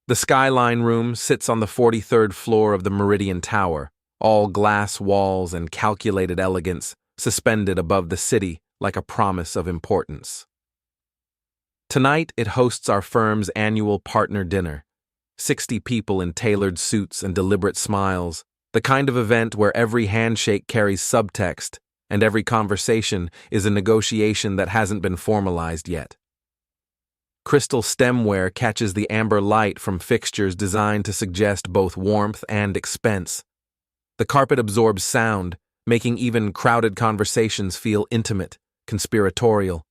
The Skyline Room sits on the 43rd floor of the Meridian Tower, all glass walls and calculated elegance, suspended above the city like a promise of importance. Tonight, it hosts our firm's annual partner dinner. 60 people in tailored suits and deliberate smiles, the kind of event where every handshake carries subtext and every conversation is a negotiation that hasn't been formalized yet. Crystal stemware catches the amber light from fixtures designed to suggest both warmth and expense. The carpet absorbs sound, making even crowded conversations feel intimate, conspiratorial.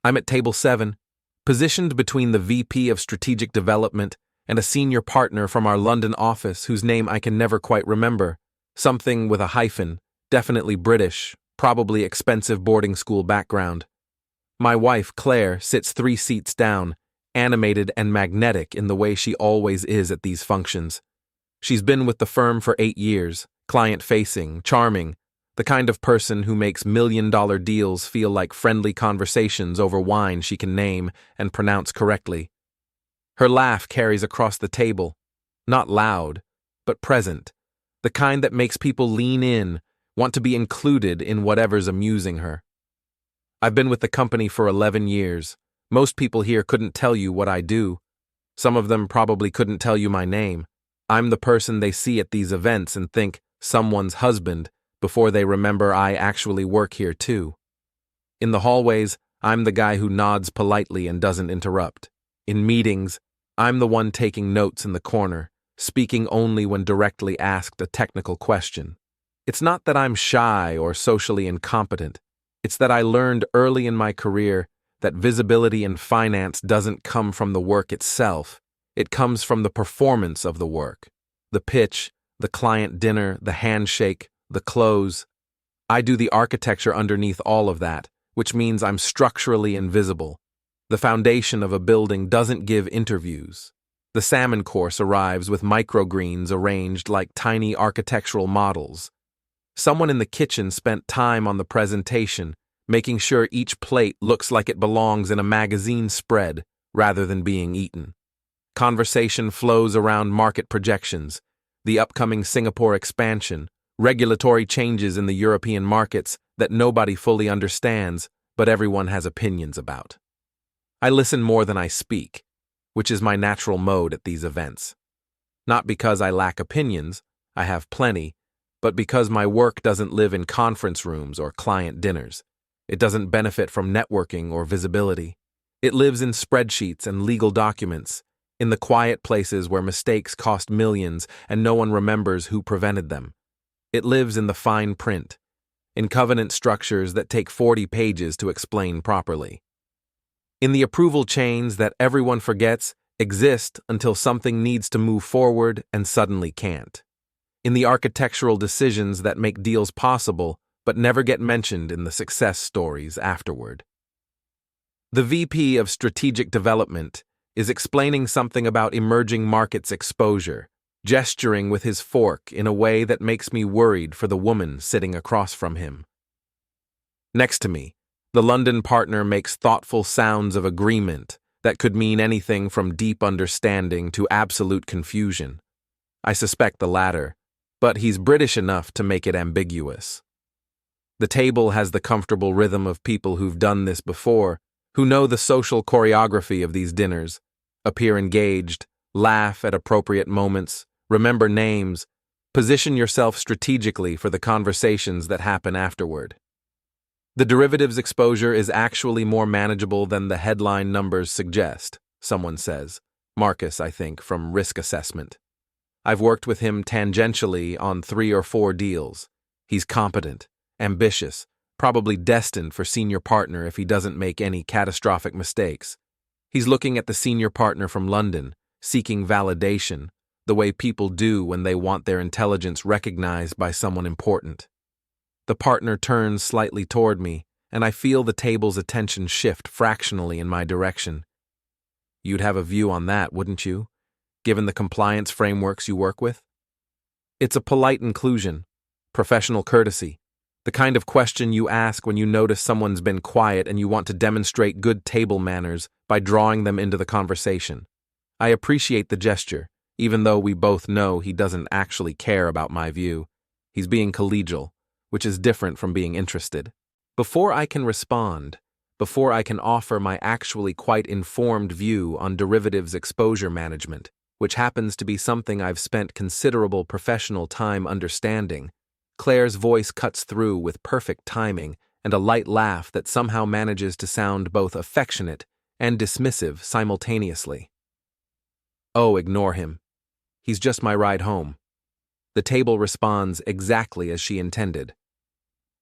I'm at table 7, positioned between the VP of Strategic Development and a senior partner from our London office whose name I can never quite remember, something with a hyphen, definitely British, probably expensive boarding school background. My wife, Claire, sits 3 seats down, animated and magnetic in the way she always is at these functions. She's been with the firm for 8 years, client-facing, charming, the kind of person who makes million-dollar deals feel like friendly conversations over wine she can name and pronounce correctly. Her laugh carries across the table, not loud, but present, the kind that makes people lean in, want to be included in whatever's amusing her. I've been with the company for 11 years. Most people here couldn't tell you what I do. Some of them probably couldn't tell you my name. I'm the person they see at these events and think someone's husband before they remember I actually work here too. In the hallways, I'm the guy who nods politely and doesn't interrupt. In meetings, I'm the one taking notes in the corner, speaking only when directly asked a technical question. It's not that I'm shy or socially incompetent. It's that I learned early in my career that visibility in finance doesn't come from the work itself. It comes from the performance of the work. The pitch, the client dinner, the handshake, the close. I do the architecture underneath all of that, which means I'm structurally invisible. The foundation of a building doesn't give interviews. The salmon course arrives with microgreens arranged like tiny architectural models. Someone in the kitchen spent time on the presentation, making sure each plate looks like it belongs in a magazine spread rather than being eaten. Conversation flows around market projections, the upcoming Singapore expansion, regulatory changes in the European markets that nobody fully understands, but everyone has opinions about. I listen more than I speak, which is my natural mode at these events. Not because I lack opinions, I have plenty, but because my work doesn't live in conference rooms or client dinners. It doesn't benefit from networking or visibility. It lives in spreadsheets and legal documents, in the quiet places where mistakes cost millions and no one remembers who prevented them. It lives in the fine print, in covenant structures that take 40 pages to explain properly. In the approval chains that everyone forgets exist until something needs to move forward and suddenly can't. In the architectural decisions that make deals possible but never get mentioned in the success stories afterward. The VP of Strategic Development is explaining something about emerging markets exposure, gesturing with his fork in a way that makes me worried for the woman sitting across from him. Next to me, the London partner makes thoughtful sounds of agreement that could mean anything from deep understanding to absolute confusion. I suspect the latter, but he's British enough to make it ambiguous. The table has the comfortable rhythm of people who've done this before, who know the social choreography of these dinners, appear engaged, laugh at appropriate moments, remember names, position yourself strategically for the conversations that happen afterward. The derivatives exposure is actually more manageable than the headline numbers suggest, someone says. Marcus, I think, from Risk Assessment. I've worked with him tangentially on 3 or 4 deals. He's competent, ambitious, probably destined for senior partner if he doesn't make any catastrophic mistakes. He's looking at the senior partner from London, seeking validation, the way people do when they want their intelligence recognized by someone important. The partner turns slightly toward me, and I feel the table's attention shift fractionally in my direction. You'd have a view on that, wouldn't you, given the compliance frameworks you work with? It's a polite inclusion, professional courtesy, the kind of question you ask when you notice someone's been quiet and you want to demonstrate good table manners by drawing them into the conversation. I appreciate the gesture, even though we both know he doesn't actually care about my view. He's being collegial, which is different from being interested. Before I can respond, before I can offer my actually quite informed view on derivatives exposure management, which happens to be something I've spent considerable professional time understanding, Claire's voice cuts through with perfect timing and a light laugh that somehow manages to sound both affectionate and dismissive simultaneously. Oh, ignore him. He's just my ride home. The table responds exactly as she intended.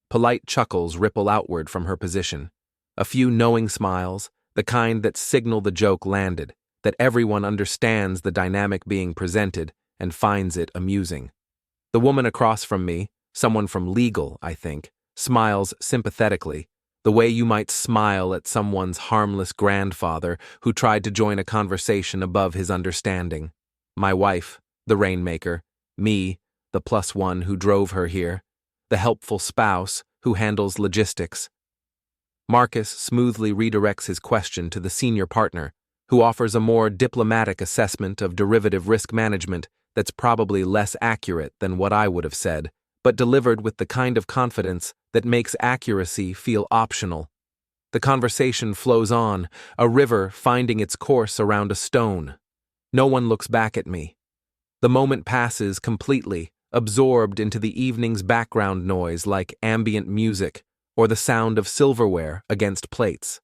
Polite chuckles ripple outward from her position. A few knowing smiles, the kind that signal the joke landed, that everyone understands the dynamic being presented and finds it amusing. The woman across from me, someone from legal, I think, smiles sympathetically, the way you might smile at someone's harmless grandfather who tried to join a conversation above his understanding. My wife, the rainmaker, me, the +1 who drove her here, the helpful spouse who handles logistics. Marcus smoothly redirects his question to the senior partner, who offers a more diplomatic assessment of derivative risk management that's probably less accurate than what I would have said, but delivered with the kind of confidence that makes accuracy feel optional. The conversation flows on, a river finding its course around a stone. No one looks back at me. The moment passes completely, absorbed into the evening's background noise like ambient music or the sound of silverware against plates.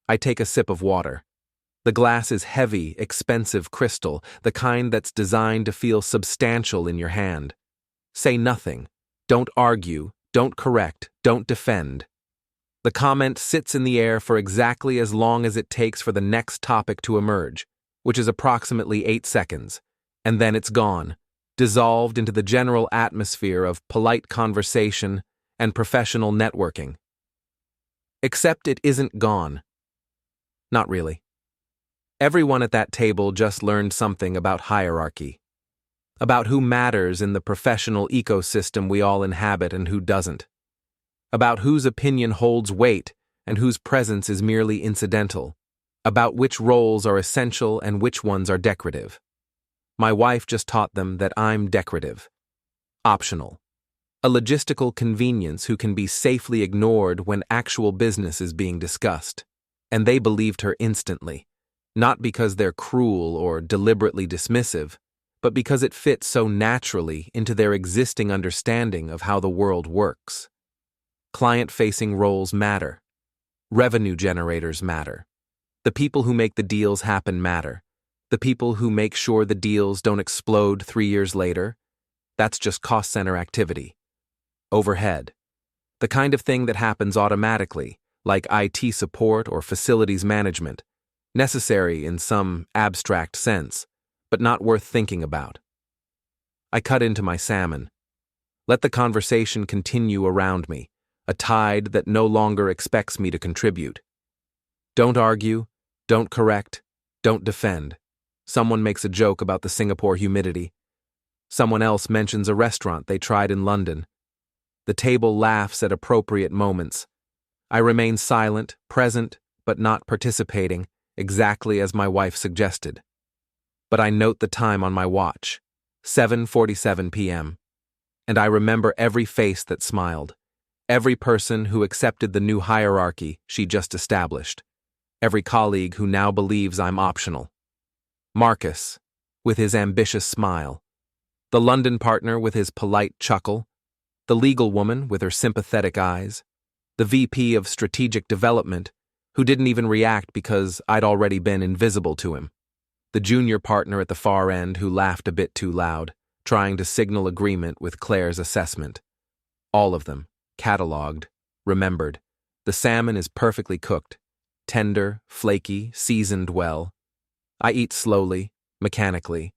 I take a sip of water. The glass is heavy, expensive crystal, the kind that's designed to feel substantial in your hand. Say nothing. Don't argue. Don't correct. Don't defend. The comment sits in the air for exactly as long as it takes for the next topic to emerge, which is approximately 8 seconds, and then it's gone, dissolved into the general atmosphere of polite conversation and professional networking. Except it isn't gone. Not really. Everyone at that table just learned something about hierarchy, about who matters in the professional ecosystem we all inhabit and who doesn't, about whose opinion holds weight and whose presence is merely incidental, about which roles are essential and which ones are decorative. My wife just taught them that I'm decorative, optional, a logistical convenience who can be safely ignored when actual business is being discussed, and they believed her instantly. Not because they're cruel or deliberately dismissive, but because it fits so naturally into their existing understanding of how the world works. Client-facing roles matter. Revenue generators matter. The people who make the deals happen matter. The people who make sure the deals don't explode 3 years later, that's just cost center activity. Overhead. The kind of thing that happens automatically, like IT support or facilities management. Necessary in some abstract sense, but not worth thinking about. I cut into my salmon. Let the conversation continue around me, a tide that no longer expects me to contribute. Don't argue, don't correct, don't defend. Someone makes a joke about the Singapore humidity. Someone else mentions a restaurant they tried in London. The table laughs at appropriate moments. I remain silent, present, but not participating, exactly as my wife suggested. But I note the time on my watch, 7:47 p.m., and I remember every face that smiled, every person who accepted the new hierarchy she just established, every colleague who now believes I'm optional. Marcus, with his ambitious smile, the London partner with his polite chuckle, the legal woman with her sympathetic eyes, the VP of strategic development, who didn't even react because I'd already been invisible to him. The junior partner at the far end who laughed a bit too loud, trying to signal agreement with Claire's assessment. All of them, catalogued, remembered. The salmon is perfectly cooked, tender, flaky, seasoned well. I eat slowly, mechanically,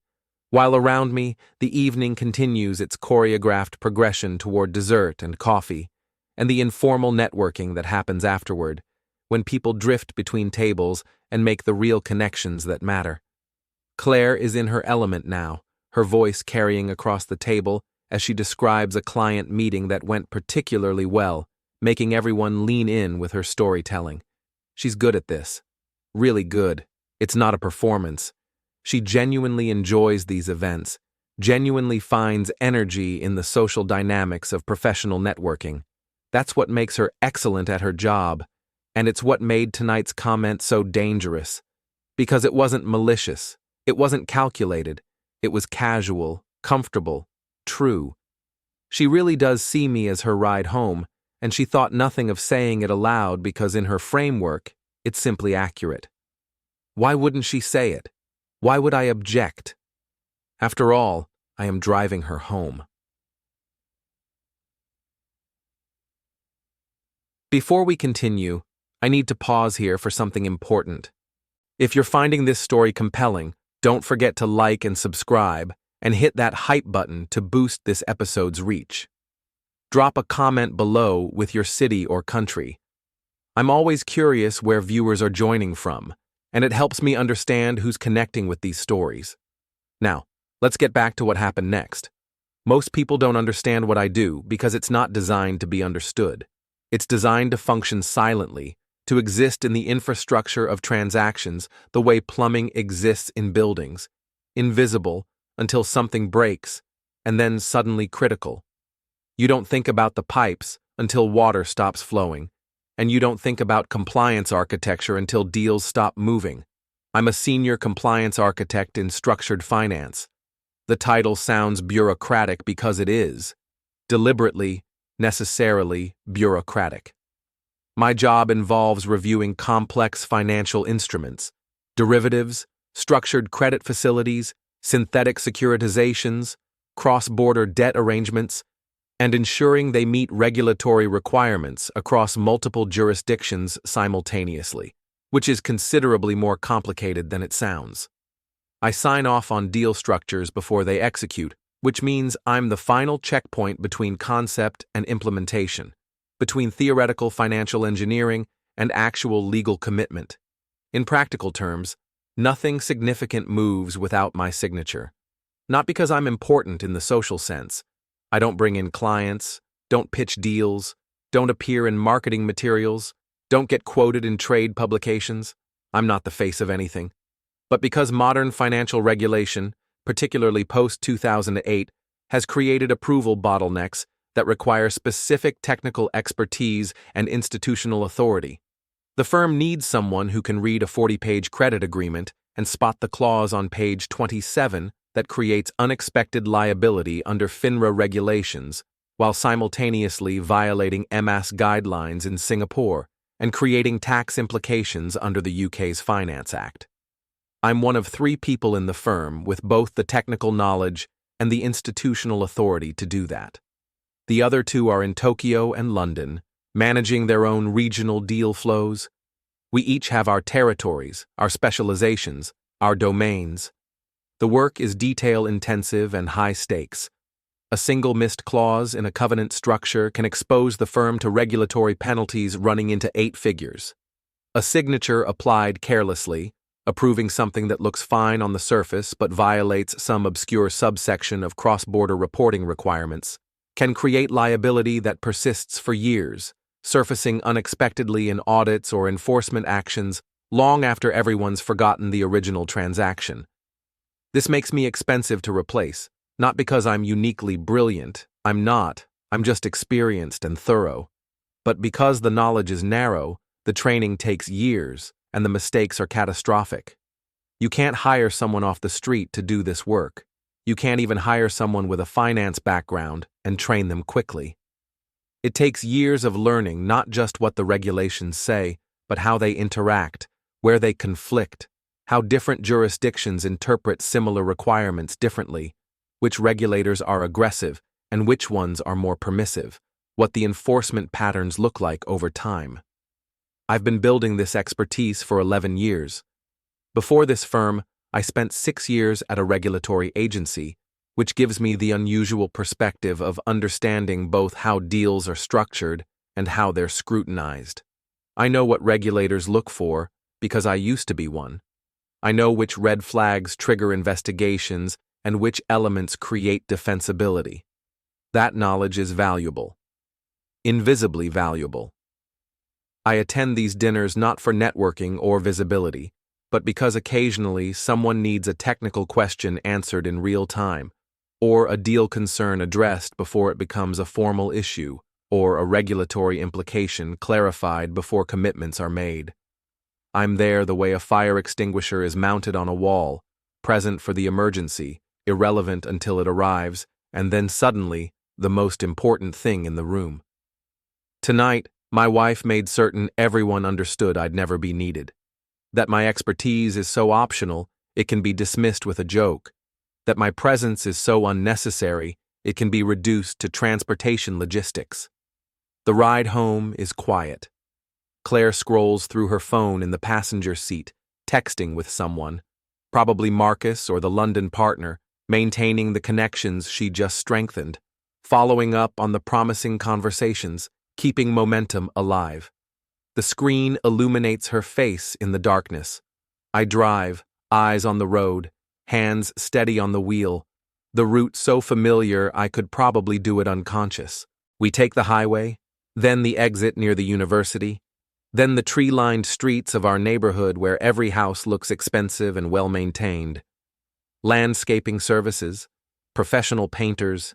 while around me the evening continues its choreographed progression toward dessert and coffee, and the informal networking that happens afterward, when people drift between tables and make the real connections that matter. Claire is in her element now, her voice carrying across the table as she describes a client meeting that went particularly well, making everyone lean in with her storytelling. She's good at this. Really good. It's not a performance. She genuinely enjoys these events, genuinely finds energy in the social dynamics of professional networking. That's what makes her excellent at her job, and it's what made tonight's comment so dangerous. Because it wasn't malicious, it wasn't calculated, it was casual, comfortable, true. She really does see me as her ride home, and she thought nothing of saying it aloud because in her framework, it's simply accurate. Why wouldn't she say it? Why would I object? After all, I am driving her home. Before we continue, I need to pause here for something important. If you're finding this story compelling, don't forget to like and subscribe, and hit that hype button to boost this episode's reach. Drop a comment below with your city or country. I'm always curious where viewers are joining from, and it helps me understand who's connecting with these stories. Now, let's get back to what happened next. Most people don't understand what I do because it's not designed to be understood. It's designed to function silently, to exist in the infrastructure of transactions the way plumbing exists in buildings, invisible until something breaks, and then suddenly critical. You don't think about the pipes until water stops flowing, and you don't think about compliance architecture until deals stop moving. I'm a senior compliance architect in structured finance. The title sounds bureaucratic because it is. Deliberately, necessarily bureaucratic. My job involves reviewing complex financial instruments, derivatives, structured credit facilities, synthetic securitizations, cross-border debt arrangements, and ensuring they meet regulatory requirements across multiple jurisdictions simultaneously, which is considerably more complicated than it sounds. I sign off on deal structures before they execute, which means I'm the final checkpoint between concept and implementation, between theoretical financial engineering and actual legal commitment. In practical terms, nothing significant moves without my signature. Not because I'm important in the social sense. I don't bring in clients, don't pitch deals, don't appear in marketing materials, don't get quoted in trade publications. I'm not the face of anything. But because modern financial regulation, particularly post-2008, has created approval bottlenecks that require specific technical expertise and institutional authority. The firm needs someone who can read a 40-page credit agreement and spot the clause on page 27 that creates unexpected liability under FINRA regulations, while simultaneously violating MAS guidelines in Singapore and creating tax implications under the UK's Finance Act. I'm one of 3 people in the firm with both the technical knowledge and the institutional authority to do that. The other 2 are in Tokyo and London, managing their own regional deal flows. We each have our territories, our specializations, our domains. The work is detail-intensive and high stakes. A single missed clause in a covenant structure can expose the firm to regulatory penalties running into 8 figures. A signature applied carelessly, approving something that looks fine on the surface but violates some obscure subsection of cross-border reporting requirements, can create liability that persists for years, surfacing unexpectedly in audits or enforcement actions long after everyone's forgotten the original transaction. This makes me expensive to replace, not because I'm uniquely brilliant, I'm not, I'm just experienced and thorough, but because the knowledge is narrow, the training takes years, and the mistakes are catastrophic. You can't hire someone off the street to do this work. You can't even hire someone with a finance background and train them quickly. It takes years of learning not just what the regulations say, but how they interact, where they conflict, how different jurisdictions interpret similar requirements differently, which regulators are aggressive and which ones are more permissive, what the enforcement patterns look like over time. I've been building this expertise for 11 years. Before this firm, I spent 6 years at a regulatory agency, which gives me the unusual perspective of understanding both how deals are structured and how they're scrutinized. I know what regulators look for because I used to be one. I know which red flags trigger investigations and which elements create defensibility. That knowledge is valuable. Invisibly valuable. I attend these dinners not for networking or visibility, but because occasionally someone needs a technical question answered in real time, or a deal concern addressed before it becomes a formal issue, or a regulatory implication clarified before commitments are made. I'm there the way a fire extinguisher is mounted on a wall, present for the emergency, irrelevant until it arrives, and then suddenly, the most important thing in the room. Tonight, my wife made certain everyone understood I'd never be needed. That my expertise is so optional, it can be dismissed with a joke. That my presence is so unnecessary, it can be reduced to transportation logistics. The ride home is quiet. Claire scrolls through her phone in the passenger seat, texting with someone, probably Marcus or the London partner, maintaining the connections she just strengthened, following up on the promising conversations, keeping momentum alive. The screen illuminates her face in the darkness. I drive, eyes on the road, hands steady on the wheel, the route so familiar I could probably do it unconscious. We take the highway, then the exit near the university, then the tree-lined streets of our neighborhood where every house looks expensive and well-maintained. Landscaping services, professional painters,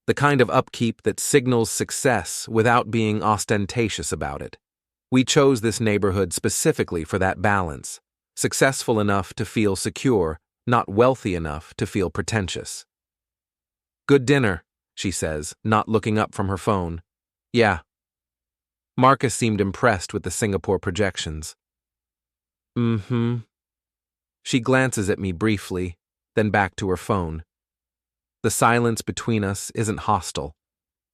the kind of upkeep that signals success without being ostentatious about it. We chose this neighborhood specifically for that balance, successful enough to feel secure, not wealthy enough to feel pretentious. "Good dinner," she says, not looking up from her phone. "Yeah." Marcus seemed impressed with the Singapore projections. "Mm-hmm." She glances at me briefly, then back to her phone. The silence between us isn't hostile.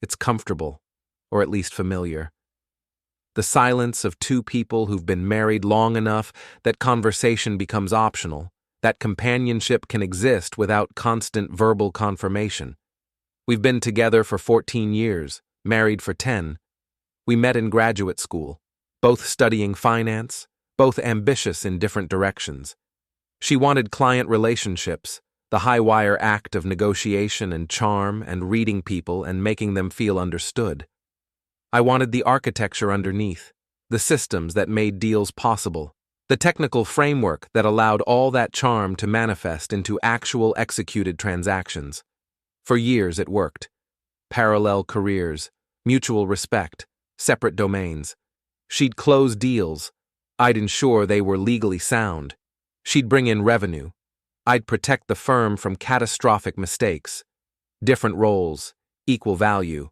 It's comfortable, or at least familiar. The silence of two people who've been married long enough that conversation becomes optional, that companionship can exist without constant verbal confirmation. We've been together for 14 years, married for 10. We met in graduate school, both studying finance, both ambitious in different directions. She wanted client relationships, the high-wire act of negotiation and charm and reading people and making them feel understood. I wanted the architecture underneath, the systems that made deals possible, the technical framework that allowed all that charm to manifest into actual executed transactions. For years it worked. Parallel careers, mutual respect, separate domains. She'd close deals. I'd ensure they were legally sound. She'd bring in revenue. I'd protect the firm from catastrophic mistakes. Different roles, equal value.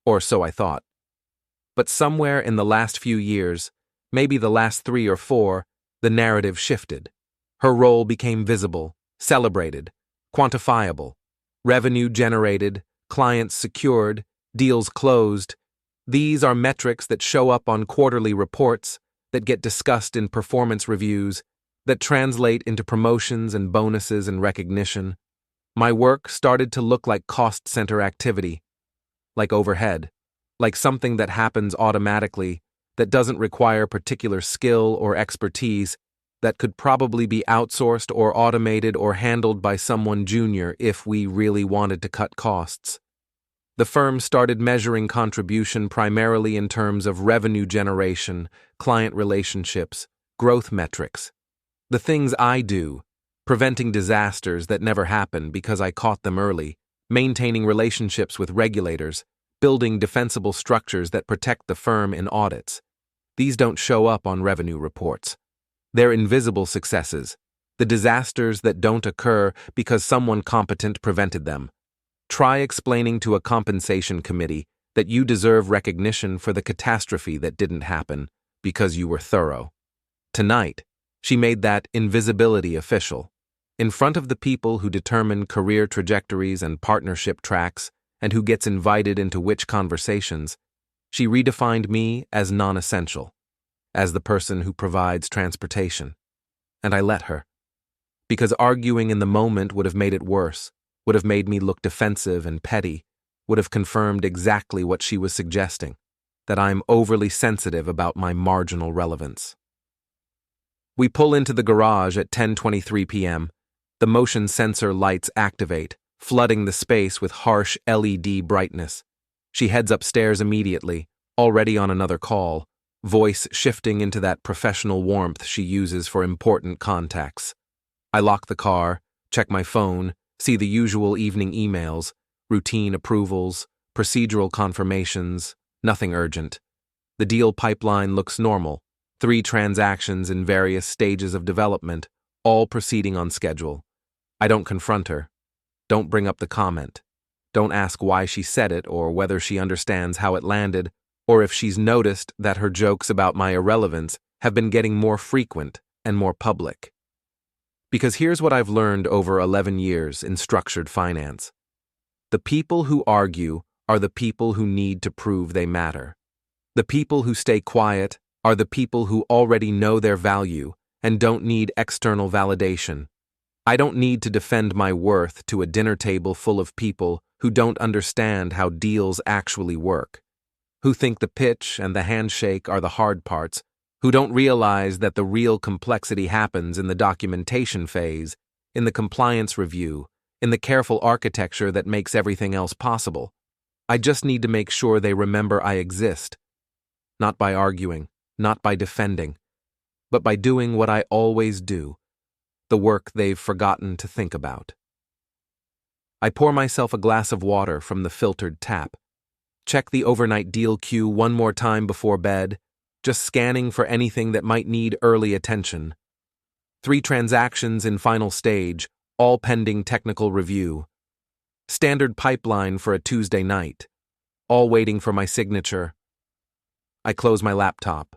Or so I thought. But somewhere in the last few years, maybe the last 3 or 4, the narrative shifted. Her role became visible, celebrated, quantifiable. Revenue generated, clients secured, deals closed. These are metrics that show up on quarterly reports, that get discussed in performance reviews, that translate into promotions and bonuses and recognition. My work started to look like cost center activity, like overhead, like something that happens automatically, that doesn't require particular skill or expertise, that could probably be outsourced or automated or handled by someone junior if we really wanted to cut costs. The firm started measuring contribution primarily in terms of revenue generation, client relationships, growth metrics. The things I do, preventing disasters that never happen because I caught them early, maintaining relationships with regulators, building defensible structures that protect the firm in audits. These don't show up on revenue reports. They're invisible successes, the disasters that don't occur because someone competent prevented them. Try explaining to a compensation committee that you deserve recognition for the catastrophe that didn't happen because you were thorough. Tonight, she made that invisibility official. In front of the people who determine career trajectories and partnership tracks and who gets invited into which conversations, she redefined me as non-essential, as the person who provides transportation. And I let her. Because arguing in the moment would have made it worse, would have made me look defensive and petty, would have confirmed exactly what she was suggesting, that I'm overly sensitive about my marginal relevance. We pull into the garage at 10:23 p.m. The motion sensor lights activate, flooding the space with harsh LED brightness. She heads upstairs immediately, already on another call, voice shifting into that professional warmth she uses for important contacts. I lock the car, check my phone, see the usual evening emails, routine approvals, procedural confirmations, nothing urgent. The deal pipeline looks normal, 3 transactions in various stages of development, all proceeding on schedule. I don't confront her. Don't bring up the comment. Don't ask why she said it or whether she understands how it landed, or if she's noticed that her jokes about my irrelevance have been getting more frequent and more public. Because here's what I've learned over 11 years in structured finance. The people who argue are the people who need to prove they matter. The people who stay quiet are the people who already know their value and don't need external validation. I don't need to defend my worth to a dinner table full of people who don't understand how deals actually work, who think the pitch and the handshake are the hard parts, who don't realize that the real complexity happens in the documentation phase, in the compliance review, in the careful architecture that makes everything else possible. I just need to make sure they remember I exist, not by arguing, not by defending, but by doing what I always do, the work they've forgotten to think about. I pour myself a glass of water from the filtered tap, check the overnight deal queue one more time before bed, just scanning for anything that might need early attention. 3 transactions in final stage, all pending technical review. Standard pipeline for a Tuesday night, all waiting for my signature. I close my laptop,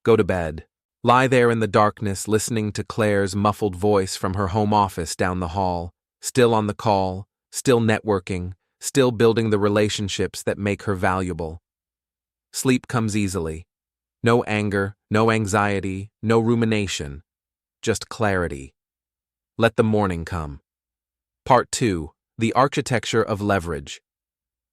go to bed, lie there in the darkness listening to Claire's muffled voice from her home office down the hall, still on the call, still networking, still building the relationships that make her valuable. Sleep comes easily. No anger, no anxiety, no rumination, just clarity. Let the morning come. Part 2. The Architecture of Leverage.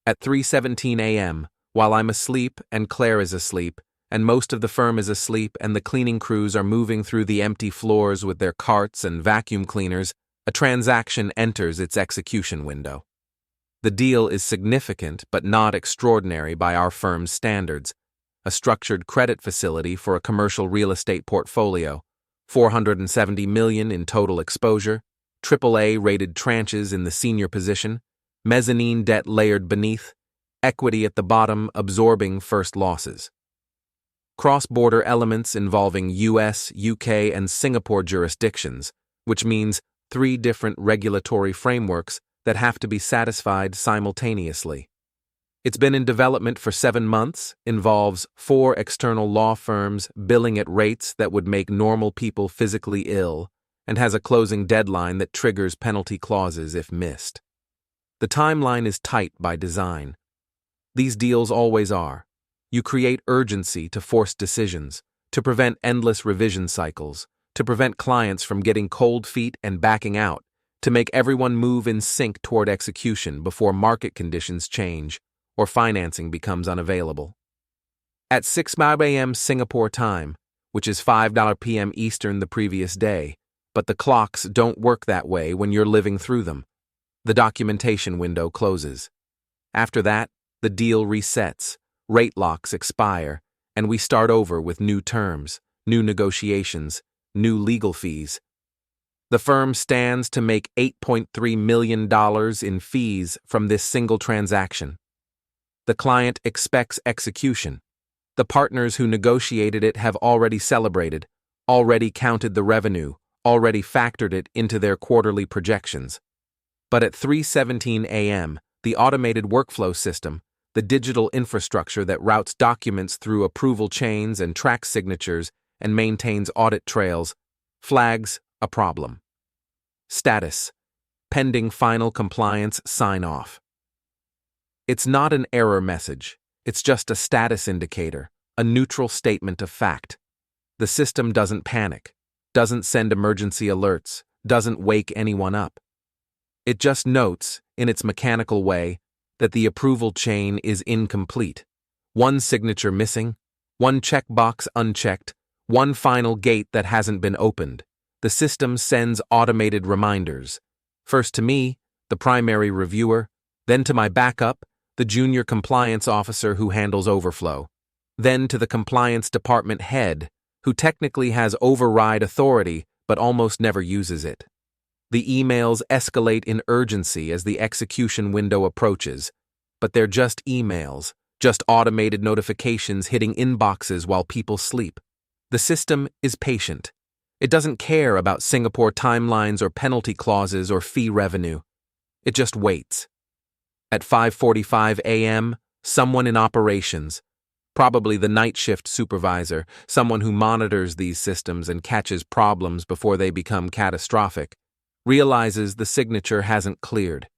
At 3:17 a.m., while I'm asleep and Claire is asleep, and most of the firm is asleep and the cleaning crews are moving through the empty floors with their carts and vacuum cleaners, a transaction enters its execution window. The deal is significant but not extraordinary by our firm's standards. A structured credit facility for a commercial real estate portfolio, $470 million in total exposure, AAA-rated tranches in the senior position, mezzanine debt layered beneath, equity at the bottom absorbing first losses. Cross-border elements involving US, UK, and Singapore jurisdictions, which means 3 different regulatory frameworks that have to be satisfied simultaneously. It's been in development for 7 months, involves 4 external law firms billing at rates that would make normal people physically ill, and has a closing deadline that triggers penalty clauses if missed. The timeline is tight by design. These deals always are. You create urgency to force decisions, to prevent endless revision cycles, to prevent clients from getting cold feet and backing out, to make everyone move in sync toward execution before market conditions change or financing becomes unavailable. At 6:00 a.m. Singapore time, which is $5 p.m. Eastern the previous day, but the clocks don't work that way when you're living through them, the documentation window closes. After that, the deal resets, rate locks expire, and we start over with new terms, new negotiations, new legal fees. The firm stands to make $8.3 million in fees from this single transaction. The client expects execution. The partners who negotiated it have already celebrated, already counted the revenue, already factored it into their quarterly projections. But at 3:17 a.m., the automated workflow system, the digital infrastructure that routes documents through approval chains and tracks signatures and maintains audit trails, flags a problem. Status: pending final compliance sign-off. It's not an error message, it's just a status indicator, a neutral statement of fact. The system doesn't panic, doesn't send emergency alerts, doesn't wake anyone up. It just notes, in its mechanical way, that the approval chain is incomplete. One signature missing, one checkbox unchecked, one final gate that hasn't been opened. The system sends automated reminders, first to me, the primary reviewer, then to my backup, the junior compliance officer who handles overflow. then to the compliance department head, who technically has override authority but almost never uses it. The emails escalate in urgency as the execution window approaches, but they're just emails, just automated notifications hitting inboxes while people sleep. The system is patient. It doesn't care about Singapore timelines or penalty clauses or fee revenue. It just waits. At 5:45 a.m., someone in operations, probably the night shift supervisor, someone who monitors these systems and catches problems before they become catastrophic, realizes the signature hasn't cleared,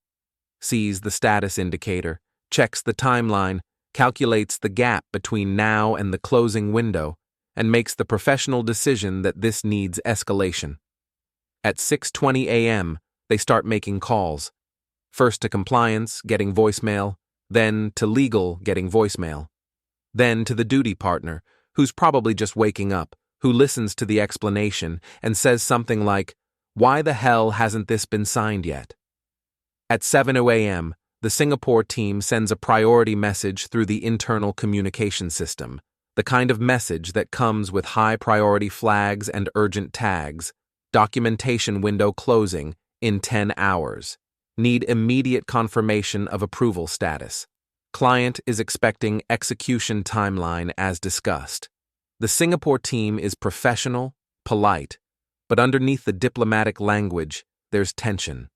sees the status indicator, checks the timeline, calculates the gap between now and the closing window, and makes the professional decision that this needs escalation. At 6:20 a.m., they start making calls. First to compliance, getting voicemail, then to legal, getting voicemail. Then to the duty partner, who's probably just waking up, who listens to the explanation and says something like, "Why the hell hasn't this been signed yet?" At 7:00 a.m., the Singapore team sends a priority message through the internal communication system, the kind of message that comes with high priority flags and urgent tags. Documentation window closing in 10 hours. Need immediate confirmation of approval status. Client is expecting execution timeline as discussed. The Singapore team is professional, polite, but underneath the diplomatic language, there's tension.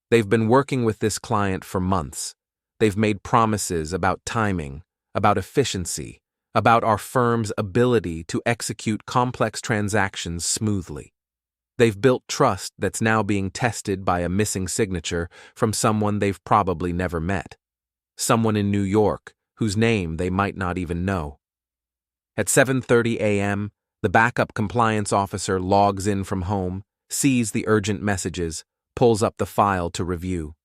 They've been working with this client for months. They've made promises about timing, about efficiency, about our firm's ability to execute complex transactions smoothly. They've built trust that's now being tested by a missing signature from someone they've probably never met. Someone in New York, whose name they might not even know. At 7:30 a.m., the backup compliance officer logs in from home, sees the urgent messages, pulls up the file to review.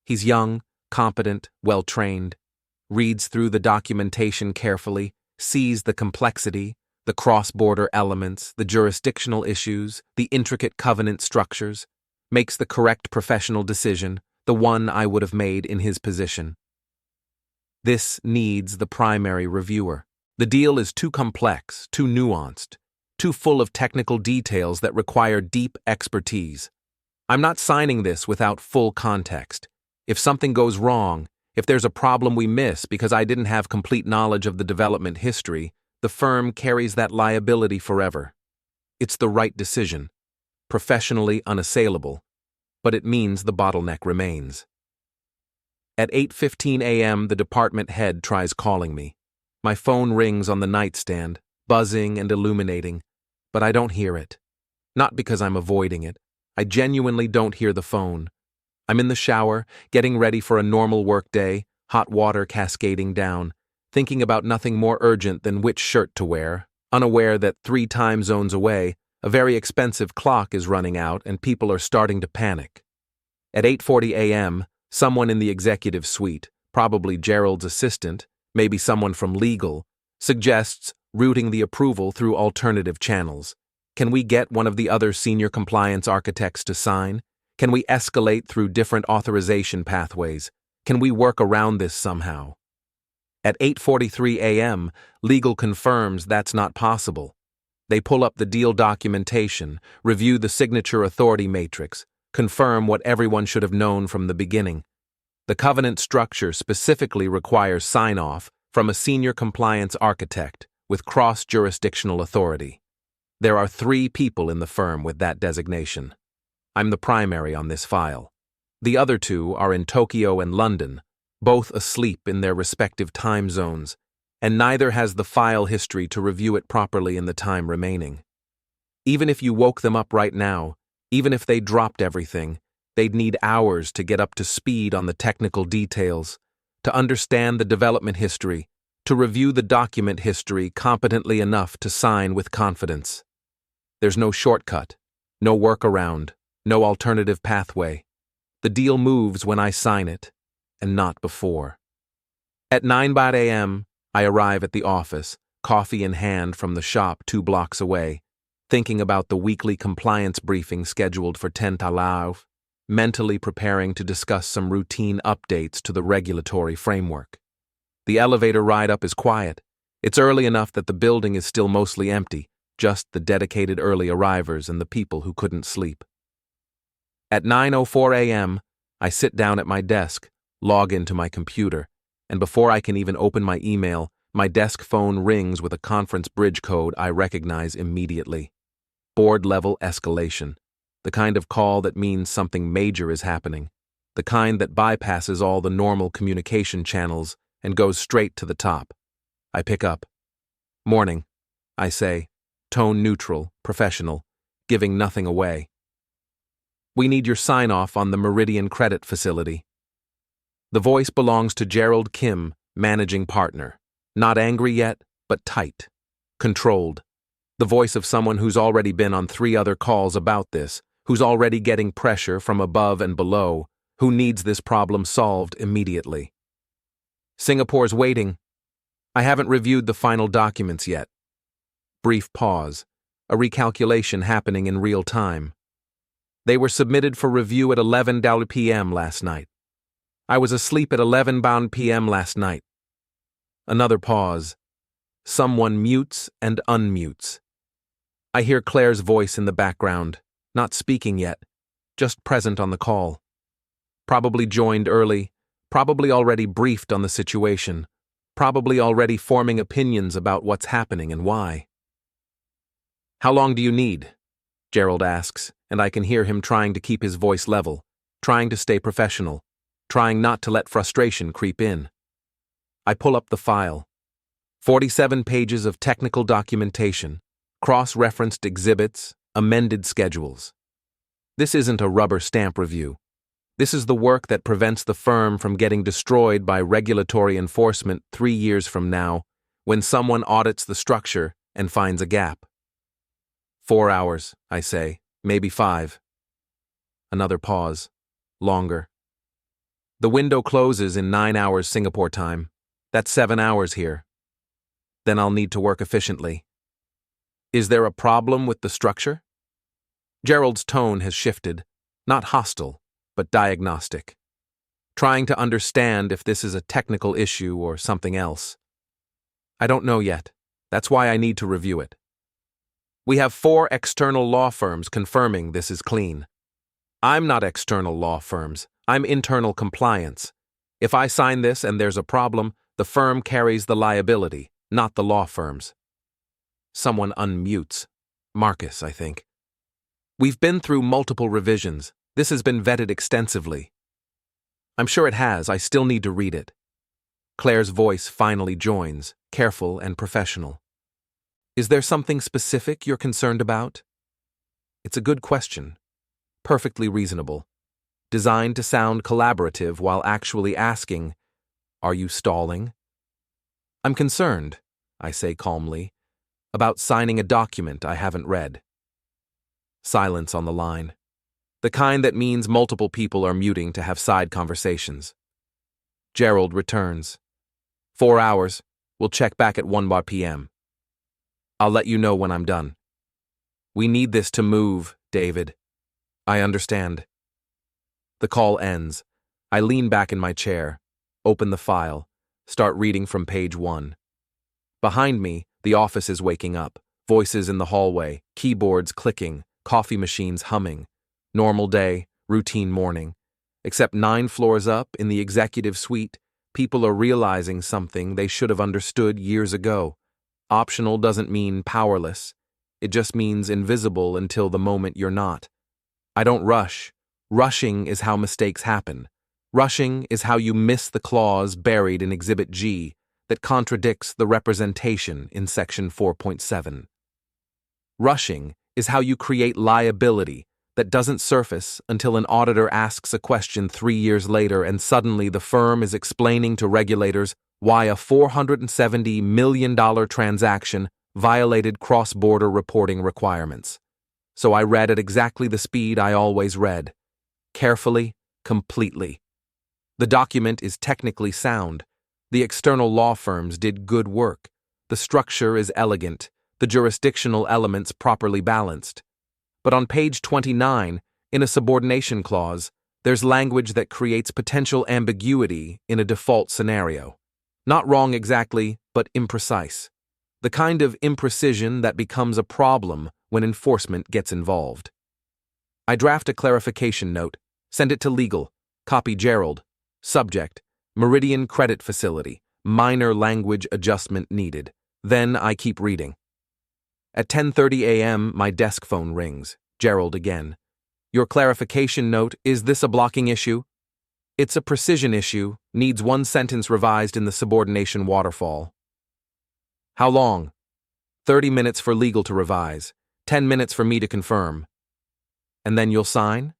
He's young, competent, well-trained, reads through the documentation carefully, sees the complexity, the cross-border elements, the jurisdictional issues, the intricate covenant structures, makes the correct professional decision, the one I would have made in his position. This needs the primary reviewer. The deal is too complex, too nuanced, too full of technical details that require deep expertise. I'm not signing this without full context. If something goes wrong, if there's a problem we miss because I didn't have complete knowledge of the development history, the firm carries that liability forever. It's the right decision, professionally unassailable, but it means the bottleneck remains. At 8:15 a.m., the department head tries calling me. My phone rings on the nightstand, buzzing and illuminating, but I don't hear it. Not because I'm avoiding it. I genuinely don't hear the phone. I'm in the shower, getting ready for a normal workday, hot water cascading down, thinking about nothing more urgent than which shirt to wear, unaware that 3 time zones away, a very expensive clock is running out and people are starting to panic. At 8:40 a.m., someone in the executive suite, probably Gerald's assistant, maybe someone from legal, suggests routing the approval through alternative channels. Can we get one of the other senior compliance architects to sign? Can we escalate through different authorization pathways? Can we work around this somehow? At 8:43 a.m., legal confirms that's not possible. They pull up the deal documentation, review the signature authority matrix, confirm what everyone should have known from the beginning. The covenant structure specifically requires sign-off from a senior compliance architect with cross-jurisdictional authority. There are 3 people in the firm with that designation. I'm the primary on this file. The other 2 are in Tokyo and London, both asleep in their respective time zones, and neither has the file history to review it properly in the time remaining. Even if you woke them up right now, even if they dropped everything, they'd need hours to get up to speed on the technical details, to understand the development history, to review the document history competently enough to sign with confidence. There's no shortcut, no workaround, no alternative pathway. The deal moves when I sign it, and not before. At 9 a.m., I arrive at the office, coffee in hand from the shop 2 blocks away, thinking about the weekly compliance briefing scheduled for 10 Talav, mentally preparing to discuss some routine updates to the regulatory framework. The elevator ride up is quiet. It's early enough that the building is still mostly empty, just the dedicated early arrivers and the people who couldn't sleep. At 9:04 a.m., I sit down at my desk, log into my computer, and before I can even open my email, my desk phone rings with a conference bridge code I recognize immediately. Board-level escalation. The kind of call that means something major is happening. The kind that bypasses all the normal communication channels and goes straight to the top. I pick up. "Morning," I say, tone neutral, professional, giving nothing away. "We need your sign-off on the Meridian credit facility." The voice belongs to Gerald Kim, managing partner. Not angry yet, but tight. Controlled. The voice of someone who's already been on 3 other calls about this, who's already getting pressure from above and below, who needs this problem solved immediately. "Singapore's waiting. I haven't reviewed the final documents yet." Brief pause. A recalculation happening in real time. "They were submitted for review at 11 p.m. last night. I was asleep at 11 p.m. last night." Another pause. Someone mutes and unmutes. I hear Claire's voice in the background, not speaking yet, just present on the call. Probably joined early, probably already briefed on the situation, probably already forming opinions about what's happening and why. "How long do you need?" Gerald asks, and I can hear him trying to keep his voice level, trying to stay professional, trying not to let frustration creep in. I pull up the file. 47 pages of technical documentation, cross-referenced exhibits, amended schedules. This isn't a rubber stamp review. This is the work that prevents the firm from getting destroyed by regulatory enforcement 3 years from now, when someone audits the structure and finds a gap. 4 hours, I say, maybe 5. Another pause. Longer. The window closes in 9 hours Singapore time. That's 7 hours here. Then I'll need to work efficiently. "Is there a problem with the structure?" Gerald's tone has shifted, not hostile, but diagnostic. Trying to understand if this is a technical issue or something else. "I don't know yet. That's why I need to review it. We have 4 external law firms confirming this is clean. I'm not external law firms. I'm internal compliance. If I sign this and there's a problem, the firm carries the liability, not the law firms." Someone unmutes. Marcus, I think. "We've been through multiple revisions. This has been vetted extensively." "I'm sure it has. I still need to read it." Claire's voice finally joins, careful and professional. "Is there something specific you're concerned about?" It's a good question. Perfectly reasonable. Designed to sound collaborative while actually asking, "Are you stalling?" "I'm concerned," I say calmly, "about signing a document I haven't read." Silence on the line. The kind that means multiple people are muting to have side conversations. Gerald returns. 4 hours. We'll check back at 1 p.m. I'll let you know when I'm done. "We need this to move, David." "I understand." The call ends. I lean back in my chair, open the file, start reading from page 1. Behind me, the office is waking up, voices in the hallway, keyboards clicking, coffee machines humming. Normal day, routine morning. Except 9 floors up, in the executive suite, people are realizing something they should have understood years ago. Optional doesn't mean powerless. It just means invisible until the moment you're not. I don't rush. Rushing is how mistakes happen. Rushing is how you miss the clause buried in Exhibit G that contradicts the representation in Section 4.7. Rushing is how you create liability that doesn't surface until an auditor asks a question 3 years later and suddenly the firm is explaining to regulators why a $470 million transaction violated cross-border reporting requirements. So I read at exactly the speed I always read. Carefully, completely. The document is technically sound. The external law firms did good work. The structure is elegant. The jurisdictional elements properly balanced. But on page 29, in a subordination clause, there's language that creates potential ambiguity in a default scenario. Not wrong exactly, but imprecise. The kind of imprecision that becomes a problem when enforcement gets involved. I draft a clarification note, send it to legal, copy Gerald, subject, Meridian Credit Facility, minor language adjustment needed. Then I keep reading. At 10:30 a.m., my desk phone rings. Gerald again. Your clarification note, is this a blocking issue? It's a precision issue, needs one sentence revised in the subordination waterfall. How long? 30 minutes for legal to revise, 10 minutes for me to confirm. And then you'll sign?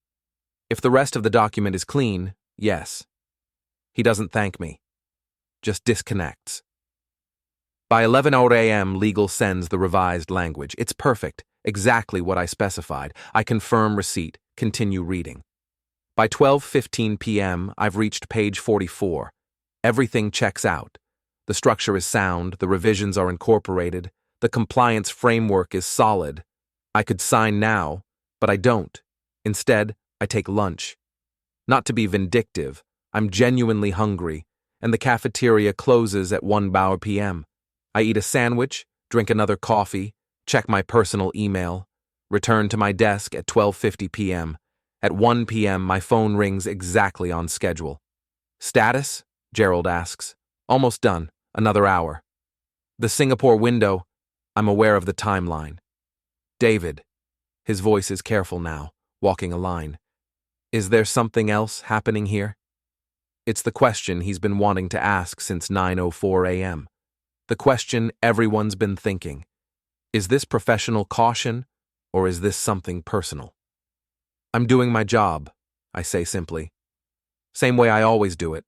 If the rest of the document is clean, yes. He doesn't thank me, just disconnects. By 11 a.m., legal sends the revised language. It's perfect, exactly what I specified. I confirm receipt, continue reading. By 12:15 p.m., I've reached page 44. Everything checks out. The structure is sound, the revisions are incorporated, the compliance framework is solid. I could sign now, but I don't. Instead, I take lunch. Not to be vindictive, I'm genuinely hungry, and the cafeteria closes at 1 p.m. I eat a sandwich, drink another coffee, check my personal email, return to my desk at 12:50 p.m. At 1 p.m., my phone rings exactly on schedule. Status? Gerald asks. Almost done. Another hour. The Singapore window. I'm aware of the timeline. David. His voice is careful now, walking a line. Is there something else happening here? It's the question he's been wanting to ask since 9:04 a.m. The question everyone's been thinking. Is this professional caution, or is this something personal? I'm doing my job, I say simply. Same way I always do it.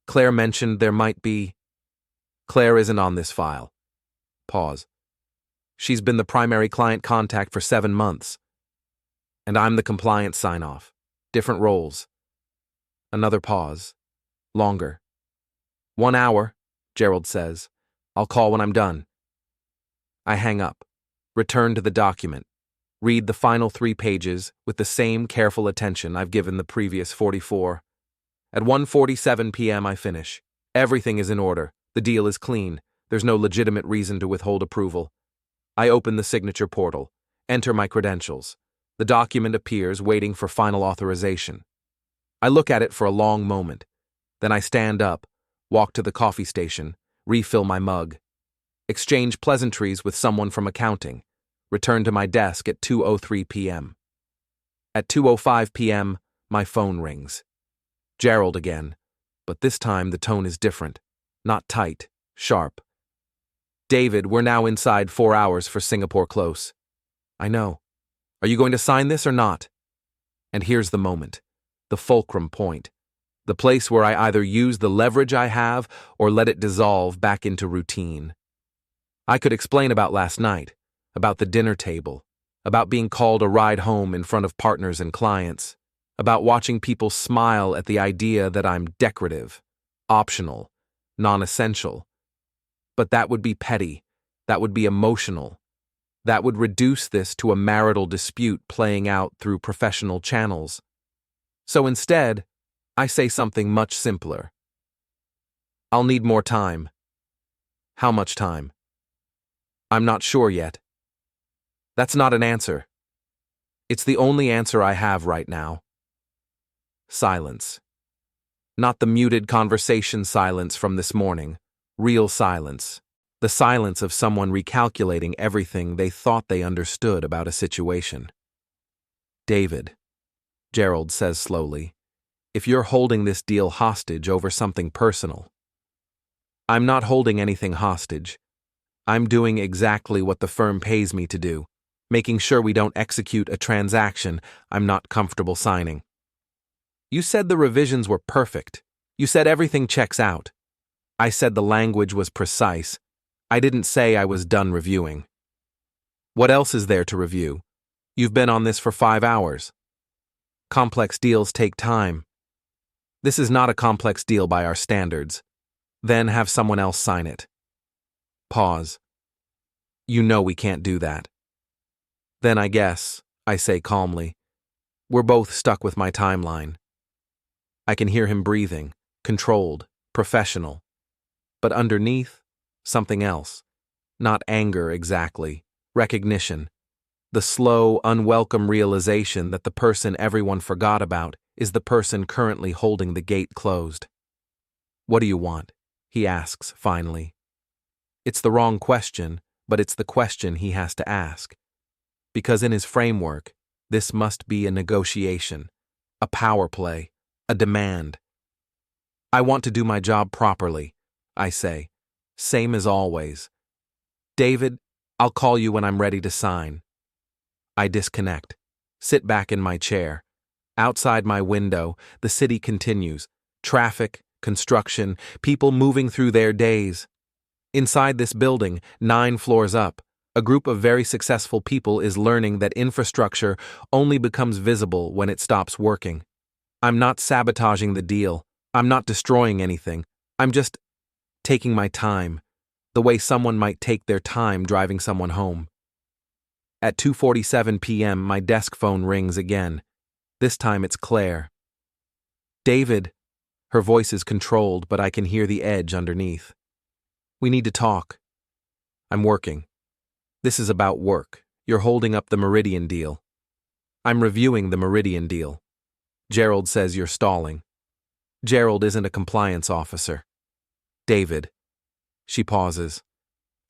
Claire mentioned there might be... Claire isn't on this file. Pause. She's been the primary client contact for 7 months. And I'm the compliance sign-off. Different roles. Another pause. Longer. 1 hour, Gerald says. I'll call when I'm done. I hang up. Return to the document. Read the final 3 pages with the same careful attention I've given the previous 44. At 1:47 p.m. I finish. Everything is in order. The deal is clean. There's no legitimate reason to withhold approval. I open the signature portal, enter my credentials. The document appears, waiting for final authorization. I look at it for a long moment. Then I stand up, walk to the coffee station, refill my mug, exchange pleasantries with someone from accounting, return to my desk at 2:03 p.m. At 2:05 p.m., my phone rings. Gerald again, but this time the tone is different, not tight, sharp. David, we're now inside 4 hours for Singapore close. I know. Are you going to sign this or not? And here's the moment, the fulcrum point, the place where I either use the leverage I have or let it dissolve back into routine. I could explain about last night, about the dinner table, about being called a ride home in front of partners and clients, about watching people smile at the idea that I'm decorative, optional, non-essential. But that would be petty, that would be emotional, that would reduce this to a marital dispute playing out through professional channels. So instead, I say something much simpler. I'll need more time. How much time? I'm not sure yet. That's not an answer. It's the only answer I have right now. Silence. Not the muted conversation silence from this morning. Real silence. The silence of someone recalculating everything they thought they understood about a situation. David, Gerald says slowly, if you're holding this deal hostage over something personal. I'm not holding anything hostage. I'm doing exactly what the firm pays me to do, making sure we don't execute a transaction I'm not comfortable signing. You said the revisions were perfect. You said everything checks out. I said the language was precise. I didn't say I was done reviewing. What else is there to review? You've been on this for 5 hours. Complex deals take time. This is not a complex deal by our standards. Then have someone else sign it. Pause. You know we can't do that. Then I guess, I say calmly, we're both stuck with my timeline. I can hear him breathing, controlled, professional. But underneath, something else. Not anger exactly. Recognition. The slow, unwelcome realization that the person everyone forgot about is the person currently holding the gate closed. "What do you want?" he asks finally. It's the wrong question, but it's the question he has to ask. Because in his framework, this must be a negotiation, a power play, a demand. "I want to do my job properly," I say, same as always. "David, I'll call you when I'm ready to sign." I disconnect, sit back in my chair. Outside my window, the city continues. Traffic, construction, people moving through their days. Inside this building, 9 floors up, a group of very successful people is learning that infrastructure only becomes visible when it stops working. I'm not sabotaging the deal. I'm not destroying anything. I'm just taking my time, the way someone might take their time driving someone home. At 2:47 p.m., my desk phone rings again. This time it's Claire. "David." Her voice is controlled, but I can hear the edge underneath. "We need to talk." "I'm working." "This is about work. You're holding up the Meridian deal." "I'm reviewing the Meridian deal." "Gerald says you're stalling." "Gerald isn't a compliance officer." "David." She pauses.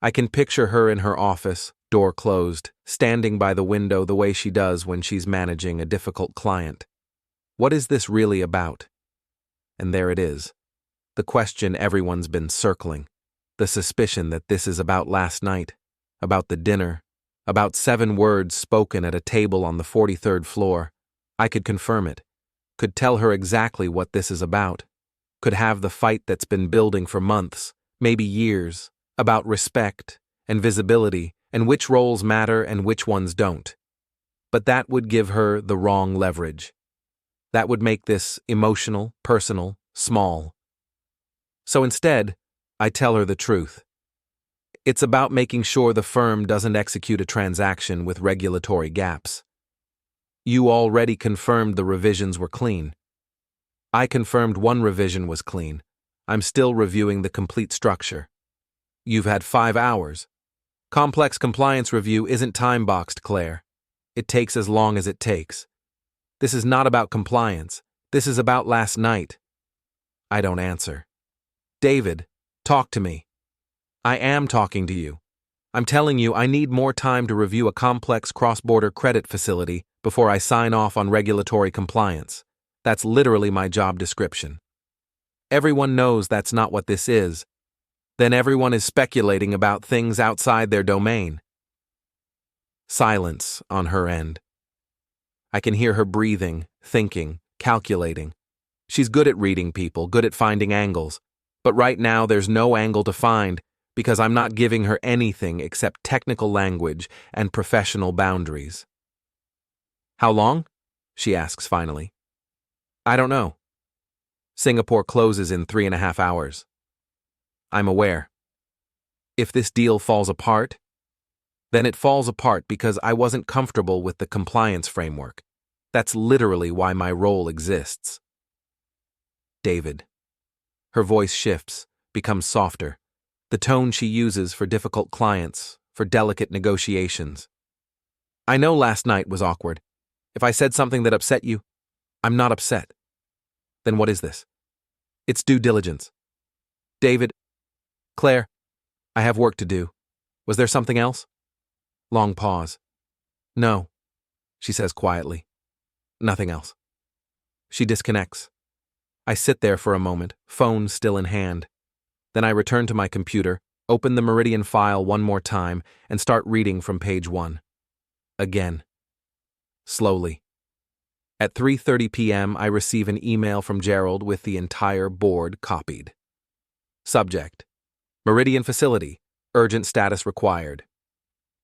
I can picture her in her office, door closed, standing by the window the way she does when she's managing a difficult client. What is this really about? And there it is. The question everyone's been circling. The suspicion that this is about last night, about the dinner, about 7 words spoken at a table on the 43rd floor. I could confirm it, could tell her exactly what this is about, could have the fight that's been building for months, maybe years, about respect and visibility and which roles matter and which ones don't. But that would give her the wrong leverage. That would make this emotional, personal, small. So instead, I tell her the truth. It's about making sure the firm doesn't execute a transaction with regulatory gaps. You already confirmed the revisions were clean. I confirmed one revision was clean. I'm still reviewing the complete structure. You've had 5 hours. Complex compliance review isn't time-boxed, Claire. It takes as long as it takes. This is not about compliance. This is about last night. I don't answer. "David, talk to me." "I am talking to you. I'm telling you I need more time to review a complex cross-border credit facility before I sign off on regulatory compliance. That's literally my job description." Everyone knows that's not what this is. Then everyone is speculating about things outside their domain. Silence on her end. I can hear her breathing, thinking, calculating. She's good at reading people, good at finding angles. But right now there's no angle to find because I'm not giving her anything except technical language and professional boundaries. "How long?" she asks finally. "I don't know." "Singapore closes in 3.5 hours. "I'm aware." If this deal falls apart, then it falls apart because I wasn't comfortable with the compliance framework. That's literally why my role exists. "David." Her voice shifts, becomes softer. The tone she uses for difficult clients, for delicate negotiations. "I know last night was awkward. If I said something that upset you, I'm not upset." "Then what is this?" "It's due diligence." "David." "Claire, I have work to do. Was there something else?" Long pause. "No," she says quietly. "Nothing else." She disconnects. I sit there for a moment, phone still in hand. Then I return to my computer, open the Meridian file one more time, and start reading from page 1. Again. Slowly. At 3:30 p.m., I receive an email from Gerald with the entire board copied. Subject: Meridian Facility. Urgent status required.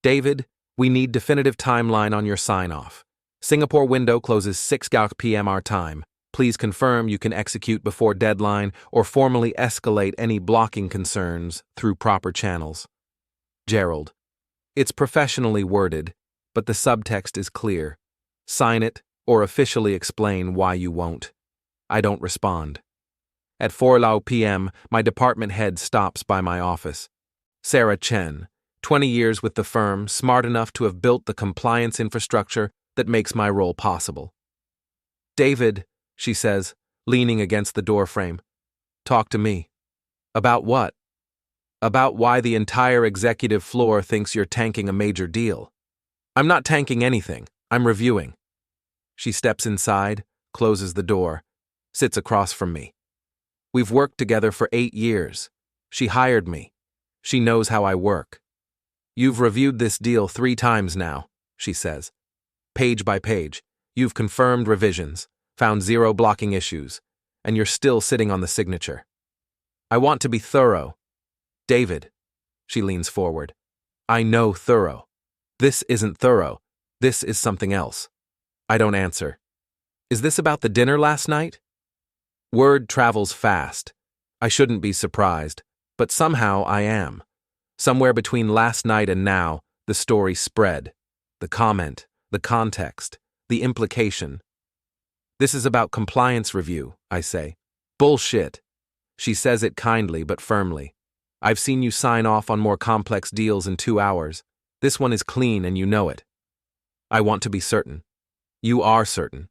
"David, we need definitive timeline on your sign-off. Singapore window closes 6 p.m. our time. Please confirm you can execute before deadline or formally escalate any blocking concerns through proper channels." Gerald. It's professionally worded, but the subtext is clear. Sign it or officially explain why you won't. I don't respond. At 4 p.m., my department head stops by my office. "Sarah Chen, 20 years with the firm, smart enough to have built the compliance infrastructure that makes my role possible. David, she says, leaning against the doorframe. Talk to me. About what? About why the entire executive floor thinks you're tanking a major deal. I'm not tanking anything. I'm reviewing. She steps inside, closes the door, sits across from me. We've worked together for 8 years. She hired me. She knows how I work. You've reviewed this deal 3 times now, she says. Page by page, you've confirmed revisions, found 0 blocking issues, and you're still sitting on the signature. I want to be thorough. David, she leans forward. I know thorough. This isn't thorough. This is something else. I don't answer. Is this about the dinner last night? Word travels fast. I shouldn't be surprised, but somehow I am. Somewhere between last night and now, the story spread. The comment, the context, the implication. This is about compliance review, I say. Bullshit. She says it kindly but firmly. I've seen you sign off on more complex deals in 2 hours. This one is clean and you know it. I want to be certain. You are certain.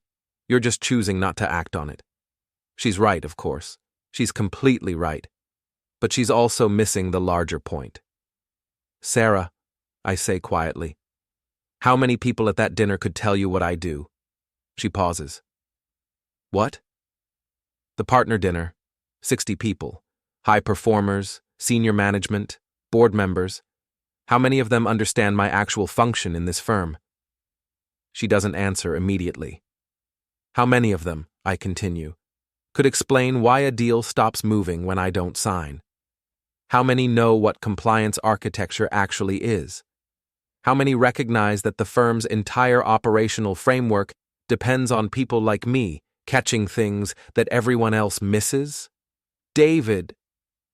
You're just choosing not to act on it. She's right, of course. She's completely right. But she's also missing the larger point. Sarah, I say quietly, how many people at that dinner could tell you what I do? She pauses. What? The partner dinner, 60 people, high performers, senior management, board members. How many of them understand my actual function in this firm? She doesn't answer immediately. How many of them, I continue, could explain why a deal stops moving when I don't sign? How many know what compliance architecture actually is? How many recognize that the firm's entire operational framework depends on people like me catching things that everyone else misses? David,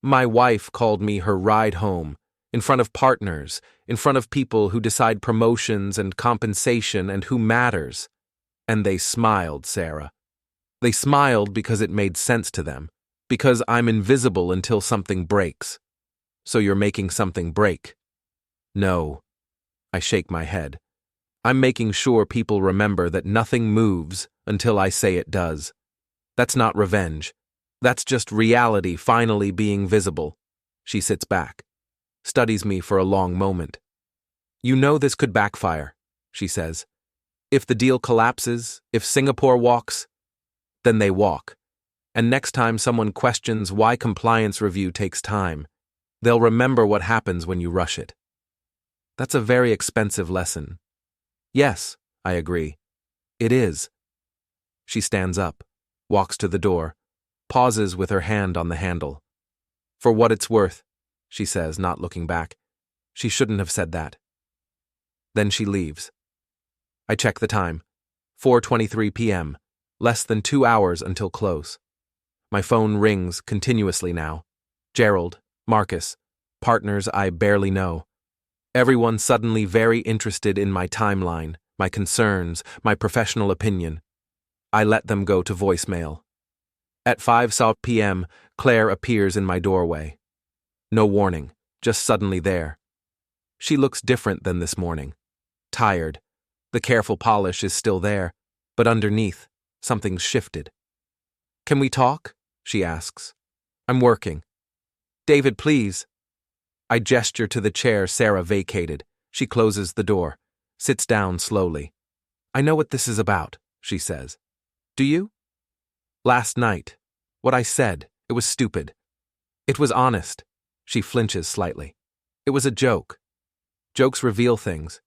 my wife called me her ride home, in front of partners, in front of people who decide promotions and compensation and who matters. And they smiled, Sarah. They smiled because it made sense to them, because I'm invisible until something breaks. So you're making something break? No. I shake my head. I'm making sure people remember that nothing moves until I say it does. That's not revenge. That's just reality finally being visible. She sits back, studies me for a long moment. You know this could backfire, she says. If the deal collapses, if Singapore walks, then they walk. And next time someone questions why compliance review takes time, they'll remember what happens when you rush it. That's a very expensive lesson. Yes, I agree. It is. She stands up, walks to the door, pauses with her hand on the handle. For what it's worth, she says, not looking back. She shouldn't have said that. Then she leaves. I check the time. 4:23 p.m., less than 2 hours until close. My phone rings continuously now. Gerald, Marcus, partners I barely know. Everyone suddenly very interested in my timeline, my concerns, my professional opinion. I let them go to voicemail. At 5 p.m., Claire appears in my doorway. No warning, just suddenly there. She looks different than this morning. Tired. The careful polish is still there, but underneath, something's shifted. Can we talk? She asks. I'm working. David, please. I gesture to the chair Sarah vacated. She closes the door, sits down slowly. I know what this is about, she says. Do you? Last night, what I said, it was stupid. It was honest. She flinches slightly. It was a joke. Jokes reveal things.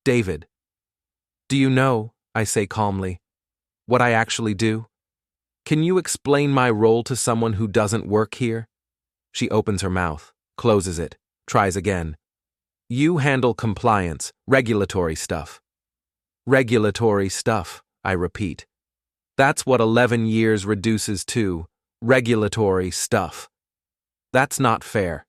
David. Do you know, I say calmly, what I actually do? Can you explain my role to someone who doesn't work here? She opens her mouth, closes it, tries again. You handle compliance, regulatory stuff. Regulatory stuff, I repeat. That's what 11 years reduces to, regulatory stuff. That's not fair.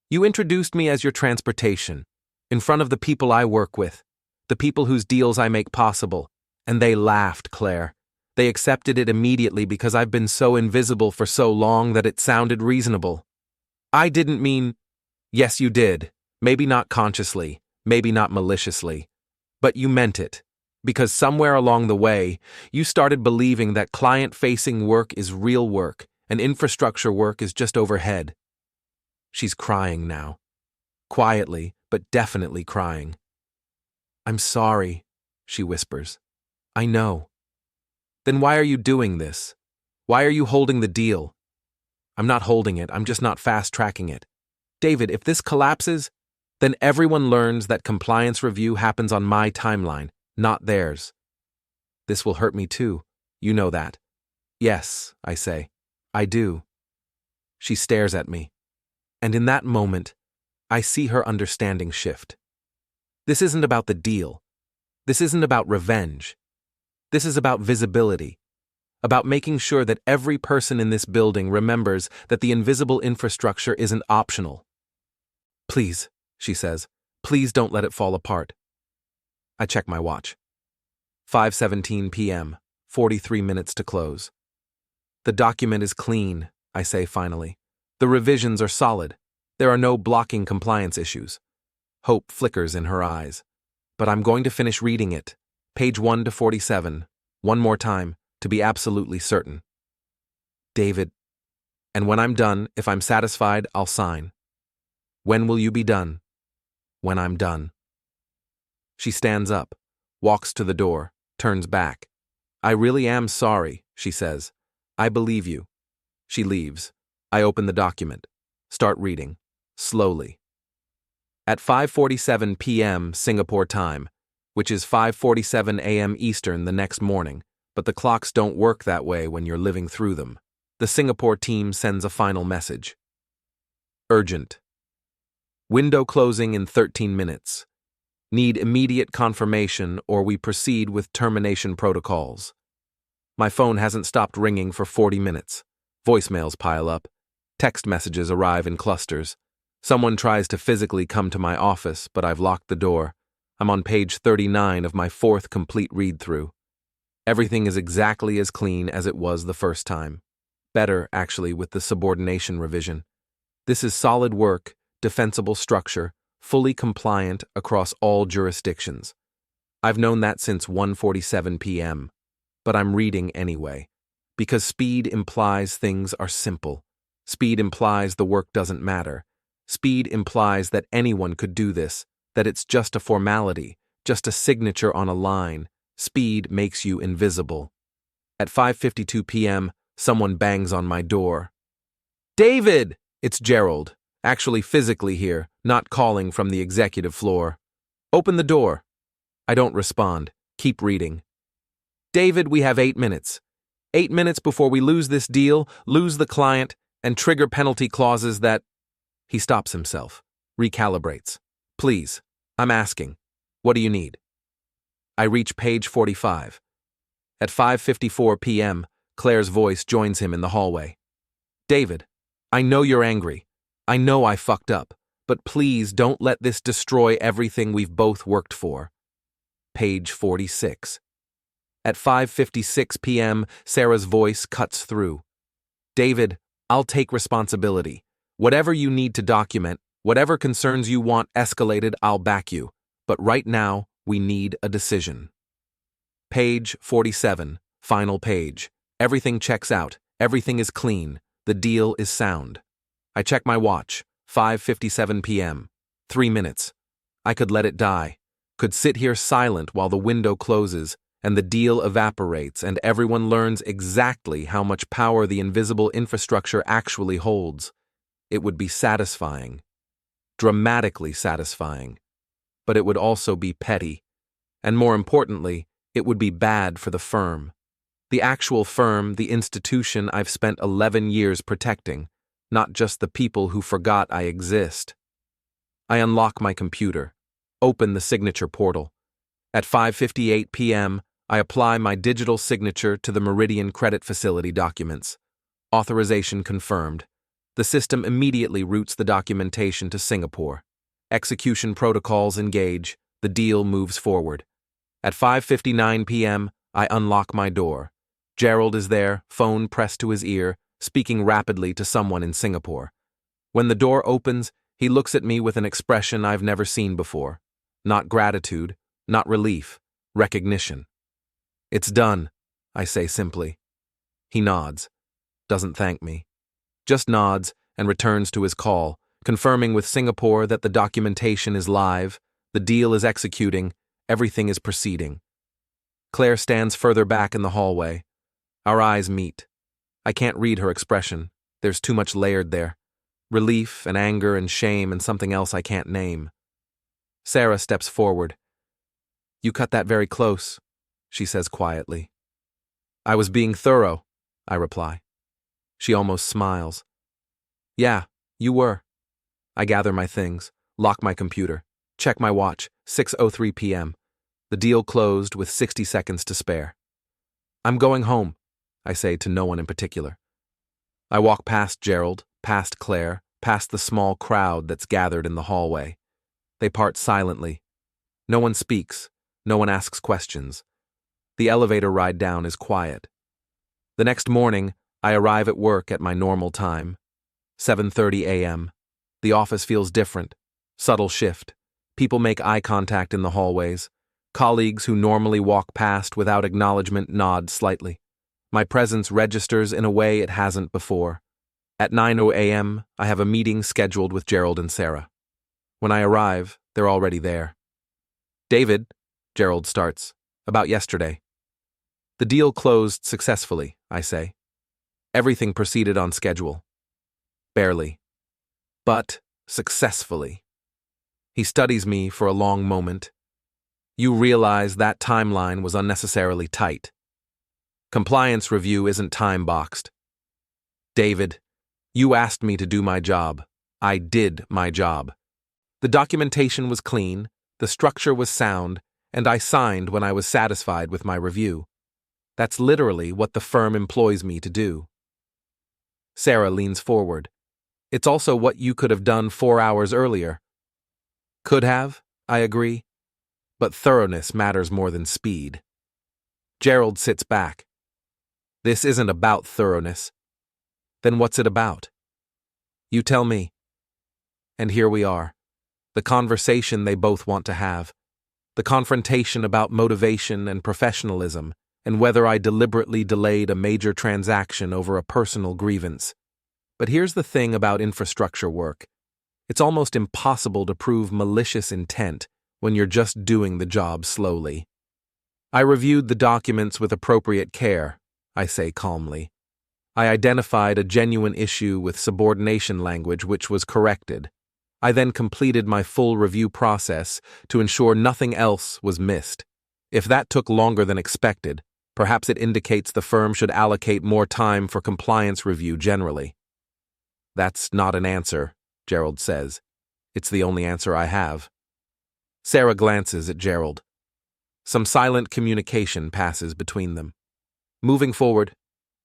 You introduced me as your transportation, in front of the people I work with, the people whose deals I make possible, and they laughed, Claire. They accepted it immediately because I've been so invisible for so long that it sounded reasonable. I didn't mean, yes you did, Maybe not consciously, maybe not maliciously, but you meant it. Because somewhere along the way, you started believing that client-facing work is real work and infrastructure work is just overhead. She's crying now. Quietly, but definitely crying. "I'm sorry," she whispers. "I know." "Then why are you doing this? Why are you holding the deal?" "I'm not holding it, I'm just not fast-tracking it. David, if this collapses, then everyone learns that compliance review happens on my timeline, not theirs. This will hurt me too, you know that." "Yes," I say. "I do." She stares at me, and in that moment, I see her understanding shift. This isn't about the deal. This isn't about revenge. This is about visibility, about making sure that every person in this building remembers that the invisible infrastructure isn't optional. "Please," she says, "please don't let it fall apart." I check my watch. 5:17 p.m., 43 minutes to close. "The document is clean," I say finally. "The revisions are solid. There are no blocking compliance issues." Hope flickers in her eyes. "But I'm going to finish reading it. Page 1 to 47. One more time, to be absolutely certain." "David, and when I'm done, if I'm satisfied, I'll sign." "When will you be done?" "When I'm done." She stands up, walks to the door, turns back. "I really am sorry," she says. "I believe you." She leaves. I open the document. Start reading. Slowly. At 5:47 p.m. Singapore time, which is 5:47 a.m. Eastern the next morning, but the clocks don't work that way when you're living through them, the Singapore team sends a final message. Urgent. Window closing in 13 minutes. Need immediate confirmation or we proceed with termination protocols. My phone hasn't stopped ringing for 40 minutes. Voicemails pile up. Text messages arrive in clusters. Someone tries to physically come to my office, but I've locked the door. I'm on page 39 of my 4th complete read-through. Everything is exactly as clean as it was the first time. Better, actually, with the subordination revision. This is solid work, defensible structure, fully compliant across all jurisdictions. I've known that since 1:47 p.m., but I'm reading anyway. Because speed implies things are simple. Speed implies the work doesn't matter. Speed implies that anyone could do this, that it's just a formality, just a signature on a line. Speed makes you invisible. At 5:52 p.m., someone bangs on my door. "David!" It's Gerald, actually physically here, not calling from the executive floor. "Open the door." I don't respond. Keep reading. "David, we have 8 minutes. 8 minutes before we lose this deal, lose the client, and trigger penalty clauses that—" He stops himself, recalibrates. "Please, I'm asking. What do you need?" I reach page 45. At 5:54 p.m., Claire's voice joins him in the hallway. "David, I know you're angry. I know I fucked up, but please don't let this destroy everything we've both worked for." Page 46. At 5:56 p.m., Sarah's voice cuts through. "David, I'll take responsibility. Whatever you need to document, whatever concerns you want escalated, I'll back you. But right now, we need a decision." Page 47, final page. Everything checks out. Everything is clean. The deal is sound. I check my watch. 5:57 p.m. 3 minutes. I could let it die. Could sit here silent while the window closes and the deal evaporates and everyone learns exactly how much power the invisible infrastructure actually holds. It would be satisfying. Dramatically satisfying. But it would also be petty. And more importantly, it would be bad for the firm. The actual firm, the institution I've spent 11 years protecting, not just the people who forgot I exist. I unlock my computer, open the signature portal. At 5:58 p.m., I apply my digital signature to the Meridian Credit Facility documents. Authorization confirmed. The system immediately routes the documentation to Singapore. Execution protocols engage. The deal moves forward. At 5:59 p.m., I unlock my door. Gerald is there, phone pressed to his ear, speaking rapidly to someone in Singapore. When the door opens, He looks at me with an expression I've never seen before. Not gratitude, not relief, recognition. It's done, I say simply. He nods, doesn't thank me. Just nods and returns to his call, confirming with Singapore that the documentation is live, the deal is executing, everything is proceeding. Claire stands further back in the hallway. Our eyes meet. I can't read her expression. There's too much layered there. Relief and anger and shame and something else I can't name. Sarah steps forward. You cut that very close, she says quietly. I was being thorough, I reply. She almost smiles. Yeah, you were. I gather my things, lock my computer, check my watch, 6:03 p.m. The deal closed with 60 seconds to spare. I'm going home, I say to no one in particular. I walk past Gerald, past Claire, past the small crowd that's gathered in the hallway. They part silently. No one speaks, no one asks questions. The elevator ride down is quiet. The next morning, I arrive at work at my normal time, 7:30 a.m. The office feels different. Subtle shift. People make eye contact in the hallways. Colleagues who normally walk past without acknowledgement nod slightly. My presence registers in a way it hasn't before. At 9:00 a.m., I have a meeting scheduled with Gerald and Sarah. When I arrive, they're already there. David, Gerald starts, about yesterday. The deal closed successfully, I say. Everything proceeded on schedule. Barely. But successfully. He studies me for a long moment. You realize that timeline was unnecessarily tight. Compliance review isn't time-boxed. David, you asked me to do my job. I did my job. The documentation was clean, the structure was sound, and I signed when I was satisfied with my review. That's literally what the firm employs me to do. Sarah leans forward. It's also what you could have done 4 hours earlier. Could have, I agree. But thoroughness matters more than speed. Gerald sits back. This isn't about thoroughness. Then what's it about? You tell me. And here we are. The conversation they both want to have. The confrontation about motivation and professionalism, and whether I deliberately delayed a major transaction over a personal grievance. But here's the thing about infrastructure work. It's almost impossible to prove malicious intent when you're just doing the job slowly. I reviewed the documents with appropriate care, I say calmly. I identified a genuine issue with subordination language which was corrected. I then completed my full review process to ensure nothing else was missed. If that took longer than expected, perhaps it indicates the firm should allocate more time for compliance review generally. That's not an answer, Gerald says. It's the only answer I have. Sarah glances at Gerald. Some silent communication passes between them. Moving forward,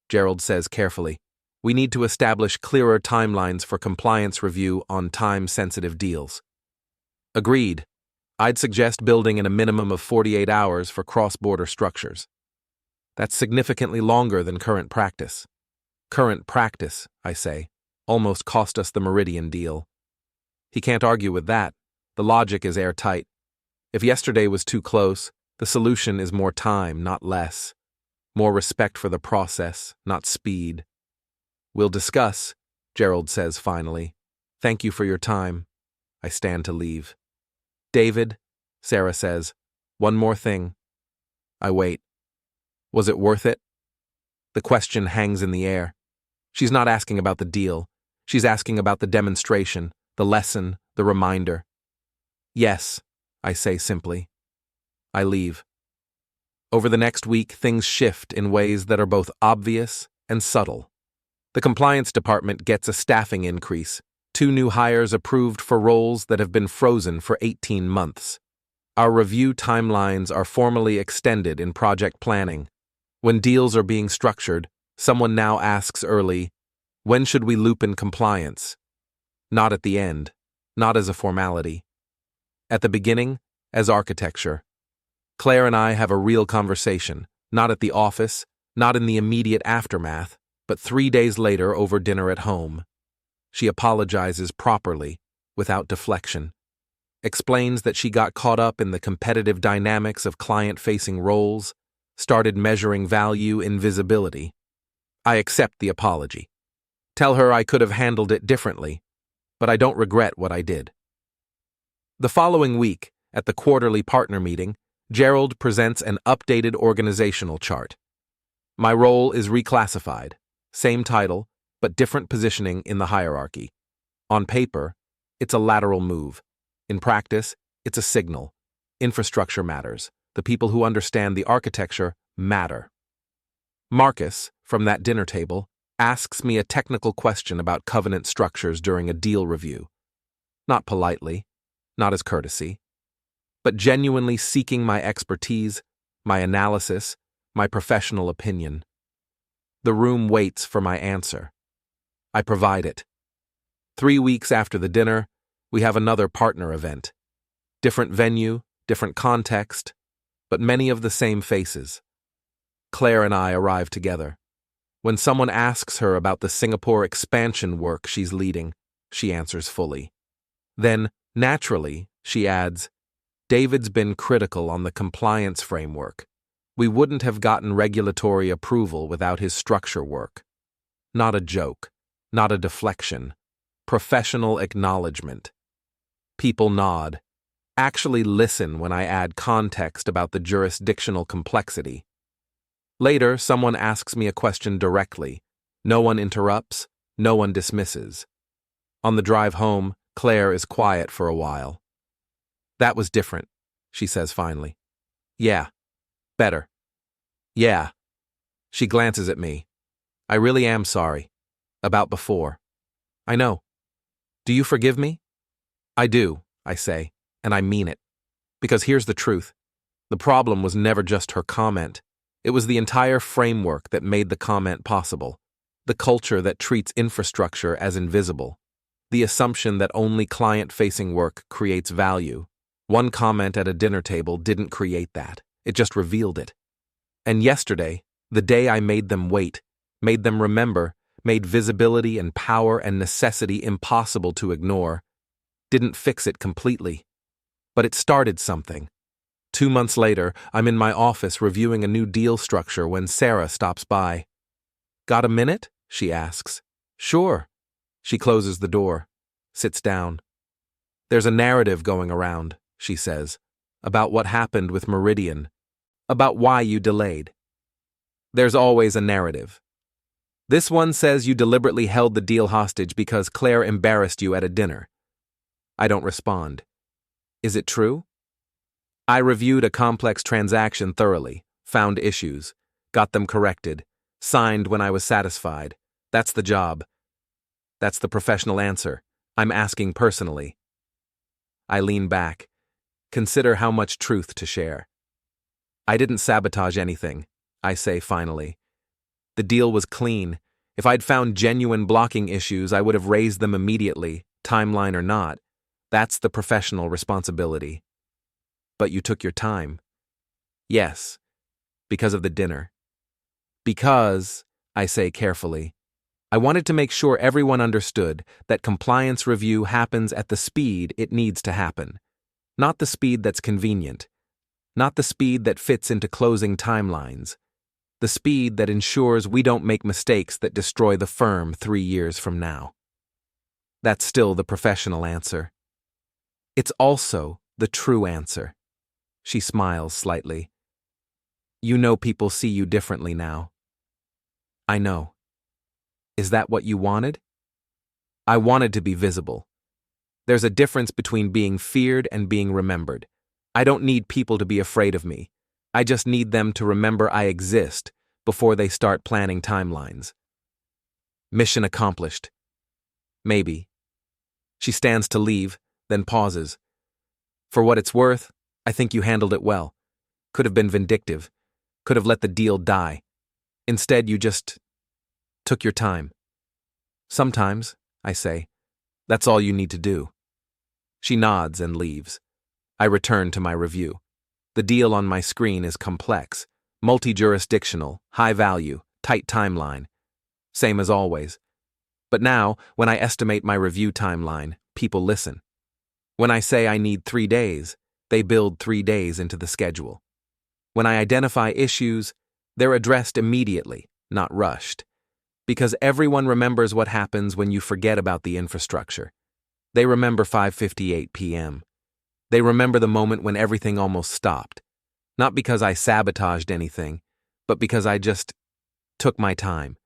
Gerald says carefully, we need to establish clearer timelines for compliance review on time-sensitive deals. Agreed. I'd suggest building in a minimum of 48 hours for cross-border structures. That's significantly longer than current practice. Current practice, I say, almost cost us the Meridian deal. He can't argue with that. The logic is airtight. If yesterday was too close, the solution is more time, not less. More respect for the process, not speed. We'll discuss, Gerald says finally. Thank you for your time. I stand to leave. David, Sarah says, one more thing. I wait. Was it worth it? The question hangs in the air. She's not asking about the deal. She's asking about the demonstration, the lesson, the reminder. Yes, I say simply. I leave. Over the next week, things shift in ways that are both obvious and subtle. The compliance department gets a staffing increase, 2 new hires approved for roles that have been frozen for 18 months. Our review timelines are formally extended in project planning. When deals are being structured, someone now asks early, when should we loop in compliance? Not at the end, not as a formality. At the beginning, as architecture. Claire and I have a real conversation, not at the office, not in the immediate aftermath, but 3 days later over dinner at home. She apologizes properly, without deflection. Explains that she got caught up in the competitive dynamics of client-facing roles, started measuring value in visibility. I accept the apology. Tell her I could have handled it differently, but I don't regret what I did. The following week, at the quarterly partner meeting, Gerald presents an updated organizational chart. My role is reclassified, same title, but different positioning in the hierarchy. On paper, it's a lateral move. In practice, it's a signal. Infrastructure matters. The people who understand the architecture matter. Marcus, from that dinner table, asks me a technical question about covenant structures during a deal review. Not politely, not as courtesy, but genuinely seeking my expertise, my analysis, my professional opinion. The room waits for my answer. I provide it. 3 weeks after the dinner, we have another partner event. Different venue, different context, but many of the same faces. Claire and I arrive together. When someone asks her about the Singapore expansion work she's leading, she answers fully. Then, naturally, she adds, David's been critical on the compliance framework. We wouldn't have gotten regulatory approval without his structure work. Not a joke, not a deflection. Professional acknowledgement. People nod, actually listen when I add context about the jurisdictional complexity. Later, someone asks me a question directly. No one interrupts, no one dismisses. On the drive home, Claire is quiet for a while. That was different, she says finally. Yeah. Better. Yeah. She glances at me. I really am sorry. About before. I know. Do you forgive me? I do, I say, and I mean it. Because here's the truth. The problem was never just her comment. It was the entire framework that made the comment possible. The culture that treats infrastructure as invisible. The assumption that only client-facing work creates value. One comment at a dinner table didn't create that. It just revealed it. And yesterday, the day I made them wait, made them remember, made visibility and power and necessity impossible to ignore, didn't fix it completely. But it started something. 2 months later, I'm in my office reviewing a new deal structure when Sarah stops by. Got a minute? She asks. Sure. She closes the door, sits down. There's a narrative going around, she says, about what happened with Meridian, about why you delayed. There's always a narrative. This one says you deliberately held the deal hostage because Claire embarrassed you at a dinner. I don't respond. Is it true? I reviewed a complex transaction thoroughly, found issues, got them corrected, signed when I was satisfied. That's the job. That's the professional answer. I'm asking personally. I lean back. Consider how much truth to share. I didn't sabotage anything, I say finally. The deal was clean. If I'd found genuine blocking issues, I would have raised them immediately, timeline or not. That's the professional responsibility. But you took your time. Yes, because of the dinner. Because, I say carefully, I wanted to make sure everyone understood that compliance review happens at the speed it needs to happen. Not the speed that's convenient. Not the speed that fits into closing timelines. The speed that ensures we don't make mistakes that destroy the firm 3 years from now. That's still the professional answer. It's also the true answer. She smiles slightly. You know people see you differently now. I know. Is that what you wanted? I wanted to be visible. There's a difference between being feared and being remembered. I don't need people to be afraid of me. I just need them to remember I exist before they start planning timelines. Mission accomplished. Maybe. She stands to leave, then pauses. For what it's worth, I think you handled it well. Could have been vindictive. Could have let the deal die. Instead, you just took your time. Sometimes, I say, that's all you need to do. She nods and leaves. I return to my review. The deal on my screen is complex, multi-jurisdictional, high value, tight timeline. Same as always. But now, when I estimate my review timeline, people listen. When I say I need 3 days, they build 3 days into the schedule. When I identify issues, they're addressed immediately, not rushed. Because everyone remembers what happens when you forget about the infrastructure. They remember 5:58 p.m. They remember the moment when everything almost stopped. Not because I sabotaged anything, but because I just took my time.